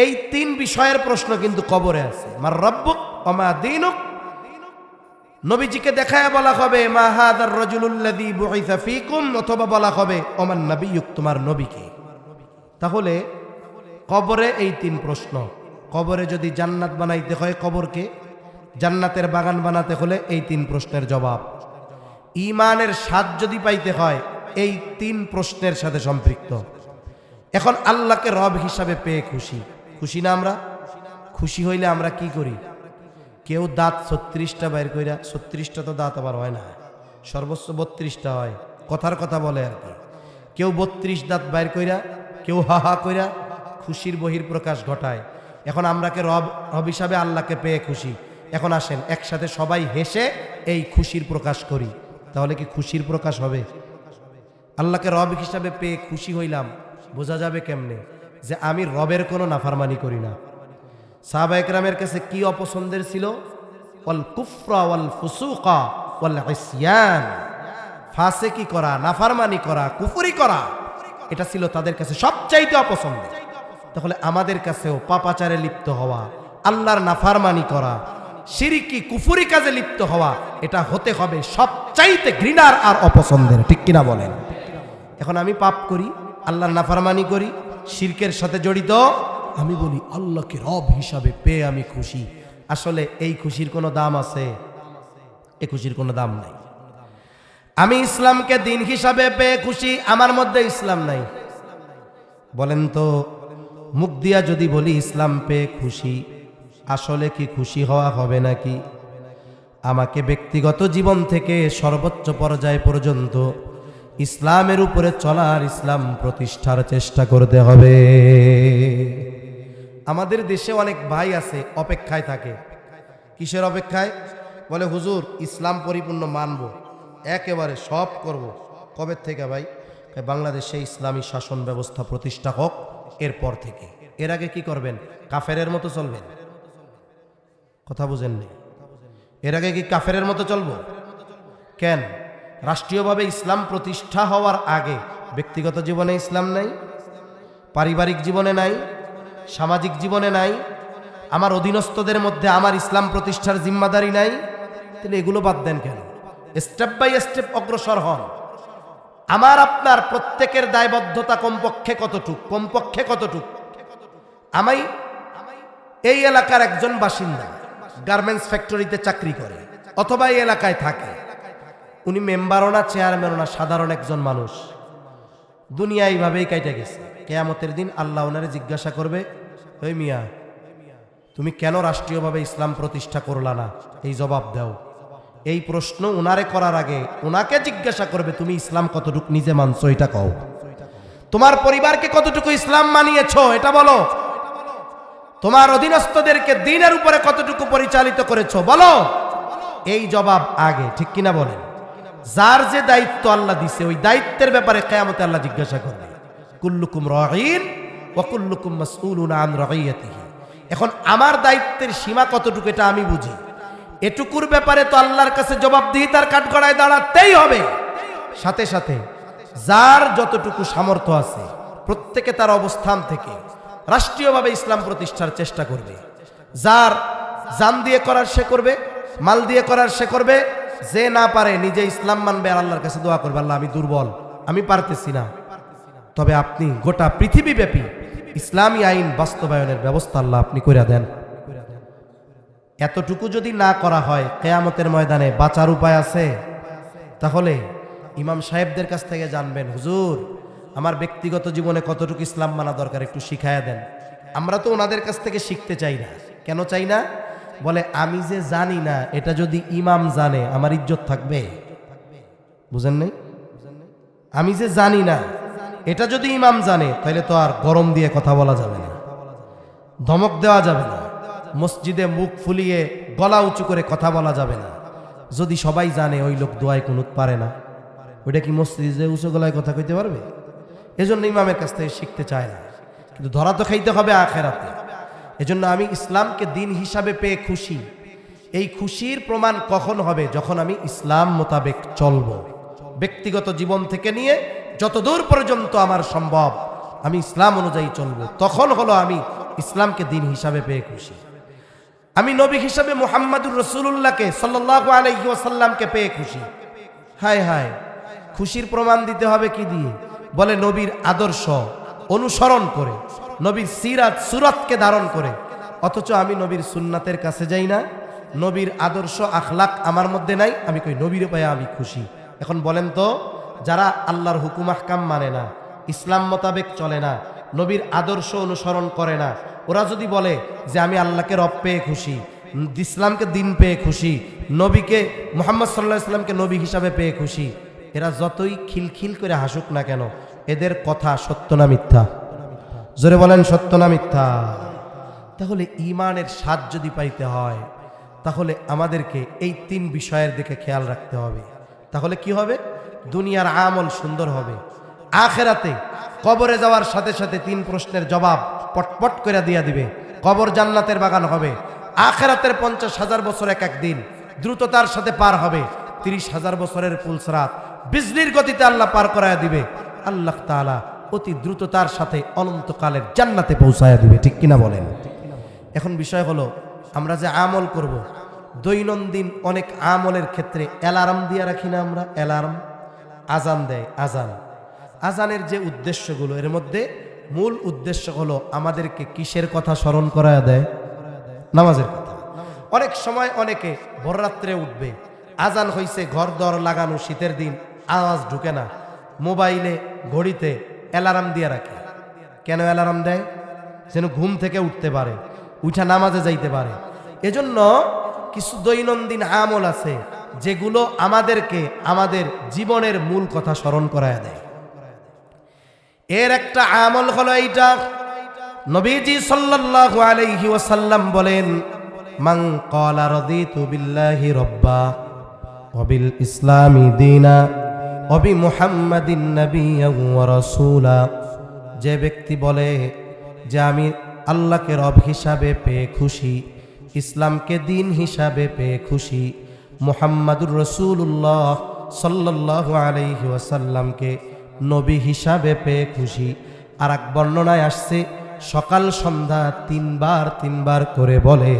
এই তিন বিষয়ের প্রশ্ন কিন্তু কবরে আছে। মার রাব্বুক ওয়া মা দীনুক। নবীজিকে দেখায় বলা হবে মা হাদার রাজুলুল্লাযী বুইসা ফীকুম, অথবা বলা হবে ওমান নাবিয়্যুক, তোমার নবীকে। তাহলে কবরে এই তিন প্রশ্ন। কবরে যদি জান্নাত বানাইতে হয় কবরকে, জান্নাতের বাগান বানাতে হলে এই তিন প্রশ্নের জবাব। ঈমানের স্বাদ যদি পাইতে হয় এই তিন প্রশ্নের সাথে সম্পৃক্ত। এখন আল্লাহকে রব হিসাবে পেয়ে খুশি, খুশি না আমরা? খুশি হইলে আমরা কি করি? কেউ দাঁত 36টা বাইর কইরা, 36টা তো দাঁত আবার হয় না, সর্বোচ্চ 32টা হয়, কথার কথা বলে আর কি। কেউ 32 দাঁত বাইর কইরা, কেউ হা হা কইরা খুশির বহির প্রকাশ ঘটায়। এখন আমরাকে রব হিসাবে আল্লাহকে পেয়ে খুশি। এখন আসেন একসাথে সবাই হেসে এই খুশির প্রকাশ করি, তাহলে কি খুশির প্রকাশ হবে? আল্লাহকে রব হিসাবে পেয়ে খুশি হইলাম, বোঝা যাবে কেমনে যে আমি রবের কোনো নাফরমানি করি না। সাহাবায়ে কেরামের কাছে কি অপছন্দের ছিল? ওয়াল কুফরা ওয়াল ফুসুকা ওয়াল ইসয়ান, ফাসিকি করা, নাফরমানি করা, কুফরি করা, এটা ছিল তাদের কাছে সবচাইতে অপছন্দ। তাহলে আমাদের কাছেও পাপাচারে লিপ্ত হওয়া, আল্লাহর নাফরমানি করা, শিরকি কুফরি কাজে লিপ্ত হওয়া, এটা হতে হবে সবচাইতে ঘৃণার আর অপছন্দের, ঠিক কিনা বলেন? এখন আমি পাপ করি, আল্লাহর নাফরমানি করি, শিরকের সাথে জড়িত, আমি বলি আল্লাহকে রব হিসাবে পেয়ে আমি খুশি। আসলে এই খুশির কোনো দাম আছে? এই খুশির কোনো দাম নাই। আমি ইসলামকে দিন হিসাবে পেয়ে খুশি, আমার মধ্যে ইসলাম নাই। বলেন তো, মুখ দিয়া যদি বলি ইসলাম পেয়ে খুশি, আসলে কি খুশি হওয়া হবে নাকি? আমাকে ব্যক্তিগত জীবন থেকে সর্বোচ্চ পর্যায় পর্যন্ত ইসলামের উপরে চলার, ইসলাম প্রতিষ্ঠার চেষ্টা করতে হবে। আমাদের দেশে অনেক ভাই আছে অপেক্ষায় থাকে। কিসের অপেক্ষায়? বলে হুজুর ইসলাম পরিপূর্ণ মানব, একেবারে সব করব। কবে থেকে ভাই? বাংলাদেশে ইসলামী শাসন ব্যবস্থা প্রতিষ্ঠা হোক, এরপর থেকে। এর আগে কি করবেন? কাফেরের মতো চলবেন? কথা বুঝেননি? এর আগে কি কাফেরের মতো চলবো? কেন? রাষ্ট্রীয়ভাবে ইসলাম প্রতিষ্ঠা হওয়ার আগে ব্যক্তিগত জীবনে ইসলাম নাই, পারিবারিক জীবনে নাই, সামাজিক জীবনে নাই, আমার অধীনস্থদের মধ্যে আমার ইসলাম প্রতিষ্ঠার জিম্মাদারি নাই। তাহলে এগুলো বাদ দেন কেন? স্টেপ বাই স্টেপ অগ্রসর হন। আমার আপনার প্রত্যেকের দায়বদ্ধতা কমপক্ষে কতটুক? কমপক্ষে কতটুক? আমি এই এলাকার একজন বাসিন্দা, গার্মেন্টস ফ্যাক্টরিতে চাকরি করে অথবা এই এলাকায় থাকে, উনি মেম্বারও না, চেয়ারম্যানও না, সাধারণ একজন মানুষ, দুনিয়া এইভাবেই কাইটা গেছে। কিয়ামতের দিন আল্লাহ ওনারে জিজ্ঞাসা করবে, ওই মিয়া তুমি কেন রাষ্ট্রীয়ভাবে ইসলাম প্রতিষ্ঠা করলা না? এই জবাব দাও। এই প্রশ্ন উনারে করার আগে উনাকে জিজ্ঞাসা করবে, তুমি ইসলাম কতটুকু নিজে মানছো এটা কও। তোমার পরিবারকে কতটুকু ইসলাম মানিয়েছো এটা বলো। তোমার অধীনস্থদেরকে দ্বীনের উপরে কতটুকু পরিচালিত করেছো বলো। এই জবাব আগে, ঠিক কিনা বলেন? যার যে দায়িত্ব আল্লাহ দিছে ওই দায়িত্বের ব্যাপারে কিয়ামতে আল্লাহ জিজ্ঞাসা করবে। কুল্লুকুম রাঈন ওয়া কুল্লুকুম মাসউলুন আন রাঈয়াতিহি। এখন আমার দায়িত্বের সীমা কতটুকু এটা আমি বুঝি। এটুকুর ব্যাপারে তো আল্লাহর কাছে জবাবদিহিতার কাঠগড়ায় দাঁড়াতেই হবে। সাথে সাথে যার যতটুকু সামর্থ্য আছে প্রত্যেকে তার অবস্থান থেকে রাষ্ট্রীয়ভাবে ইসলাম প্রতিষ্ঠার চেষ্টা করবে। যার জান দিয়ে করার সে করবে, মাল দিয়ে করার সে করবে। যে না পারে নিজে ইসলাম মানবে আর আল্লাহর কাছে দোয়া করবে, আল্লাহ আমি দুর্বল, আমি পারতেছি না। তবে আপনি গোটা পৃথিবীব্যাপী ইসলামী আইন বাস্তবায়নের ব্যবস্থা আল্লাহ আপনি করে দেন। এতটুকু যদি না করা হয় কিয়ামতের ময়দানে বাঁচার উপায় আছে? তাহলে ইমাম সাহেবদের কাছ থেকে জানবেন, হুজুর আমার ব্যক্তিগত জীবনে কতটুকু ইসলাম মানা দরকার একটু শিখায়া দেন। আমরা তো ওনাদের কাছ থেকে শিখতে চাই না। কেন চাই না? বলে আমি যে জানি না এটা যদি ইমাম জানে আমার ইজ্জত থাকবে। বুঝেন নাই? আমি যে জানি না এটা যদি ইমাম জানে তাহলে তো আর গরম দিয়ে কথা বলা যাবে না, ধমক দেওয়া যাবে না, মসজিদে মুখ ফুলিয়ে গলা উঁচু করে কথা বলা যাবে না। যদি সবাই জানে ওই লোক দোয়ায় কুনুত পারে না, ওইটা কি মসজিদে উঁচু গলায় কথা কইতে পারবে? এজন্য ইমামের কাছ থেকে শিখতে চায় না, কিন্তু ধরা তো খাইতে হবে আখেরাতে। এজন্য আমি ইসলামকে দিন হিসাবে পেয়ে খুশি। এই খুশির প্রমাণ কখন হবে? যখন আমি ইসলাম মোতাবেক চলব। ব্যক্তিগত জীবন থেকে নিয়ে যতদূর পর্যন্ত আমার সম্ভব আমি ইসলাম অনুযায়ী চলব, তখন হলো আমি ইসলামকে দিন হিসাবে পেয়ে খুশি। আমি নবী হিসাবে মুহাম্মাদুর রাসূলুল্লাহকে সাল্লাল্লাহু আলাইহি ওয়াসাল্লামকে পেয়ে খুশি। হায় হায়, খুশির প্রমাণ দিতে হবে কি দিয়ে? বলে নবীর আদর্শ অনুসরণ করে, নবীর সিরাত সুরাতকে ধারণ করে। অথচ আমি নবীর সুন্নাতের কাছে যাই না, নবীর আদর্শ আখলাক আমার মধ্যে নাই। আমি কই নবীর পায়ে আমি খুশি। এখন বলেন তো, যারা আল্লাহর হুকুম আহকাম মানে না, ইসলাম মোতাবেক চলে না, নবীর আদর্শ অনুসরণ করে না, ওরা যদি বলে যে আমি আল্লাহকে রব পেয়ে খুশি, ইসলামকে দিন পেয়ে খুশি, নবীকে মুহাম্মদ সাল্লাল্লাহু আলাইহি ওয়াসাল্লামকে নবী হিসাবে পেয়ে খুশি, এরা যতই খিলখিল করে হাসুক না কেন, এদের কথা সত্য না মিথ্যা? জোরে বলেন, সত্য না মিথ্যা? তাহলে ঈমানের স্বাদ যদি পাইতে হয় তাহলে আমাদেরকে এই তিন বিষয়ের দিকে খেয়াল রাখতে হবে। তাহলে কি হবে? দুনিয়ার আমল সুন্দর হবে, আখেরাতে কবরে যাওয়ার সাথে সাথে তিন প্রশ্নের জবাব পটপট করে দিয়া দিবে। কবর জান্নাতের বাগান হবে। আখেরাতের 50,000 বছর এক এক দিন দ্রুততার সাথে পার হবে। 30,000 বছরের পুলসরাত বিজলির গতিতে আল্লাহ পার করায়া দিবে। আল্লাহ তাআলা অতি দ্রুততার সাথে অনন্তকালের জান্নাতে পৌঁছায়া দিবে। ঠিক কিনা বলেন? এখন বিষয় হলো, আমরা যে আমল করব, দৈনন্দিন অনেক আমলের ক্ষেত্রে অ্যালার্ম দিয়ে রাখি না আমরা? অ্যালার্ম আজান দেয়, আজানের যে উদ্দেশ্যগুলো, এর মধ্যে মূল উদ্দেশ্য হলো আমাদেরকে কিসের কথা স্মরণ করায়া দেয়? নামাজের কথা। অনেক সময় অনেকে ভোররাত্রে উঠবে, আজান হইছে, ঘর দর লাগানো, শীতের দিন, আওয়াজ ঢুকে না, মোবাইলে ঘড়িতে অ্যালার্ম দিয়ে রাখে। কেন অ্যালার্ম দেয়? যেন ঘুম থেকে উঠতে পারে, উঠা নামাজে যাইতে পারে। এজন্য কিছু দৈনন্দিন আমল আছে, যেগুলো আমাদেরকে আমাদের জীবনের মূল কথা স্মরণ করায় দেয়। এর একটা আমল হলো এইটা, নবীজি সাল্লাল্লাহু আলাইহি ওয়াসাল্লাম বলেন, মান ক্বালা রাদিতু বিল্লাহি রাব্বা ওয়া বিল ইসলামি দীনা ওয়া বি মুহাম্মাদিন নাবিয়্যান ওয়া রাসূলা, যে ব্যক্তি বলে যে আমি আল্লাহকে রব হিসাবে পেয়ে খুশি, ইসলামকে দিন হিসাবে পেয়ে খুশি, মুহাম্মাদুর রাসূলুল্লাহ সাল্লাল্লাহু আলাইহি ওয়াসাল্লামকে নবী হিসাবে পেয়ে খুশি। আর এক বর্ণনায় আসছে সকাল সন্ধ্যা তিনবার করে বলে,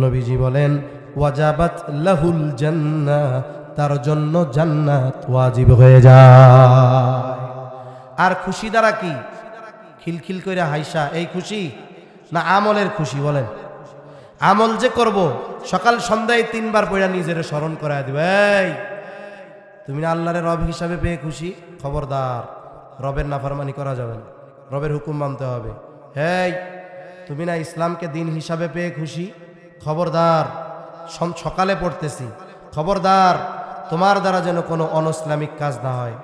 নবীজি বলেন ওয়াজাবাত লাহুল জান্নাহ, তার জন্য জান্নাত ওয়াজিব হয়ে যায়। আর খুশি দ্বারা কি? খিলখিল করে হাইসা এই খুশি না আমলের খুশি? বলেন। আমল যে করব সকাল সন্ধ্যায় 3 বার পড়া নিজের স্মরণ করায় দিবে, এই তুমি না আল্লাহর রব হিসাবে পেয়ে খুশি, খবরদার রবের নাফরমানি করা যাবে না, রবের হুকুম মানতে হবে। এই তুমি না ইসলামকে দিন হিসাবে পেয়ে খুশি, খবরদার সকালে পড়তেছি, খবরদার তোমার দ্বারা যেন কোনো অনইসলামিক কাজ না হয়।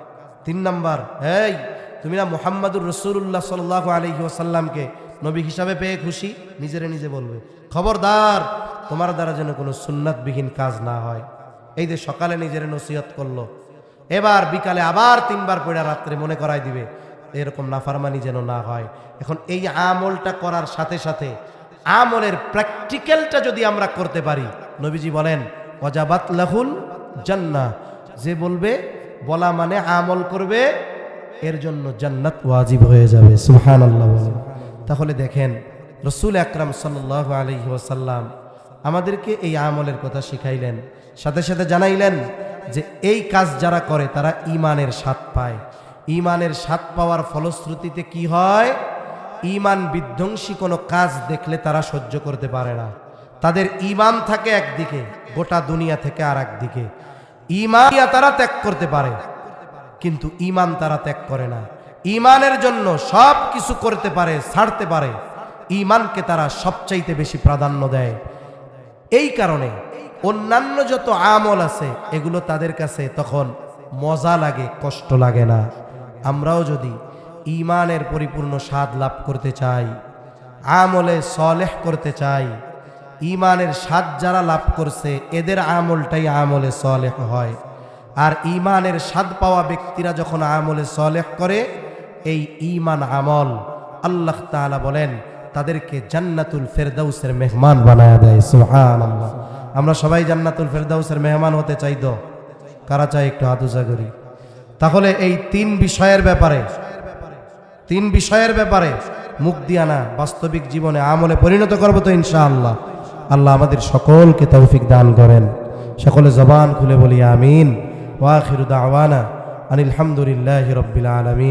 3 নাম্বার, এই তুমি না মুহাম্মাদুর রাসূলুল্লাহ সাল্লাল্লাহু আলাইহি ওয়াসাল্লামকে নবী হিসাবে পেয়ে খুশি, নিজেরে নিজে বলবে, খবরদার তোমার দ্বারা যেন কোনো সুন্নাতবিহীন কাজ না হয়। এই যে সকালে নিজের নসিহত করলো, এবার বিকালে আবার 3 বার পড়া রাত্রে মনে করাই দিবে, এরকম নাফরমানি যেন না হয়। এখন এই আমলটা করার সাথে সাথে আমলের প্র্যাকটিক্যালটা যদি আমরা করতে পারি, নবীজি বলেন ওয়াজাবাত লাহুল জান্নাহ, যে বলবে বলা মানে আমল করবে, এর জন্য জান্নাত ওয়াজিব হয়ে যাবে। সুবহানাল্লাহ বলেন। তাহলে দেখেন রাসূল আকরাম সাল্লাল্লাহু আলাইহি ওয়াসাল্লাম আমাদেরকে এই আমলের কথা শিখাইলেন, সাথে সাথে জানাইলেন যে এই কাজ যারা করে তারা ঈমানের স্বাদ পায়। ঈমানের স্বাদ পাওয়ার ফলশ্রুতিতে কি হয়? ঈমান বিধ্বংসী কোনো কাজ দেখলে তারা সহ্য করতে পারে না। তাদের ঈমান থাকে একদিকে, গোটা দুনিয়া থেকে আর একদিকে। ঈমান তারা ত্যাগ করতে পারে, কিন্তু ঈমান তারা ত্যাগ করে না। ঈমানের জন্য সব কিছু করতে পারে, ছাড়তে পারে, ঈমানকে তারা সবচাইতে বেশি প্রাধান্য দেয়। এই কারণে অন্যান্য যত আমল আছে এগুলো তাদের কাছে তখন মজা লাগে, কষ্ট লাগে না। আমরাও যদি ঈমানের পরিপূর্ণ স্বাদ লাভ করতে চাই, আমলে সলেহ করতে চাই, ঈমানের স্বাদ যারা লাভ করছে এদের আমলটাই আমলে সলেহ হয়। আর ঈমানের স্বাদ পাওয়া ব্যক্তিরা যখন আমলে সলেহ করে, এই ঈমান আমল আল্লাহ তাআলা বলেন তাদেরকে জান্নাতুল ফেরদাউসের মেহমান বানায়া দেয়। সুবহানাল্লাহ। আমরা সবাই জান্নাতুল ফেরদাউসের মেহমান হতে চাই তো? কারা চাই একটু হাত উঁচা করি। তাহলে এই 3 বিষয়ের ব্যাপারে মুখ দিয়া না, বাস্তবিক জীবনে আমলে পরিণত করব তো ইনশাআল্লাহ। আল্লাহ আমাদের সকলকে তৌফিক দান করেন। সকলে জবান খুলে বলি আমিন। ওয়া আখিরু দাওয়ানা আনিল হামদুলিল্লাহি রাব্বিল আলামিন।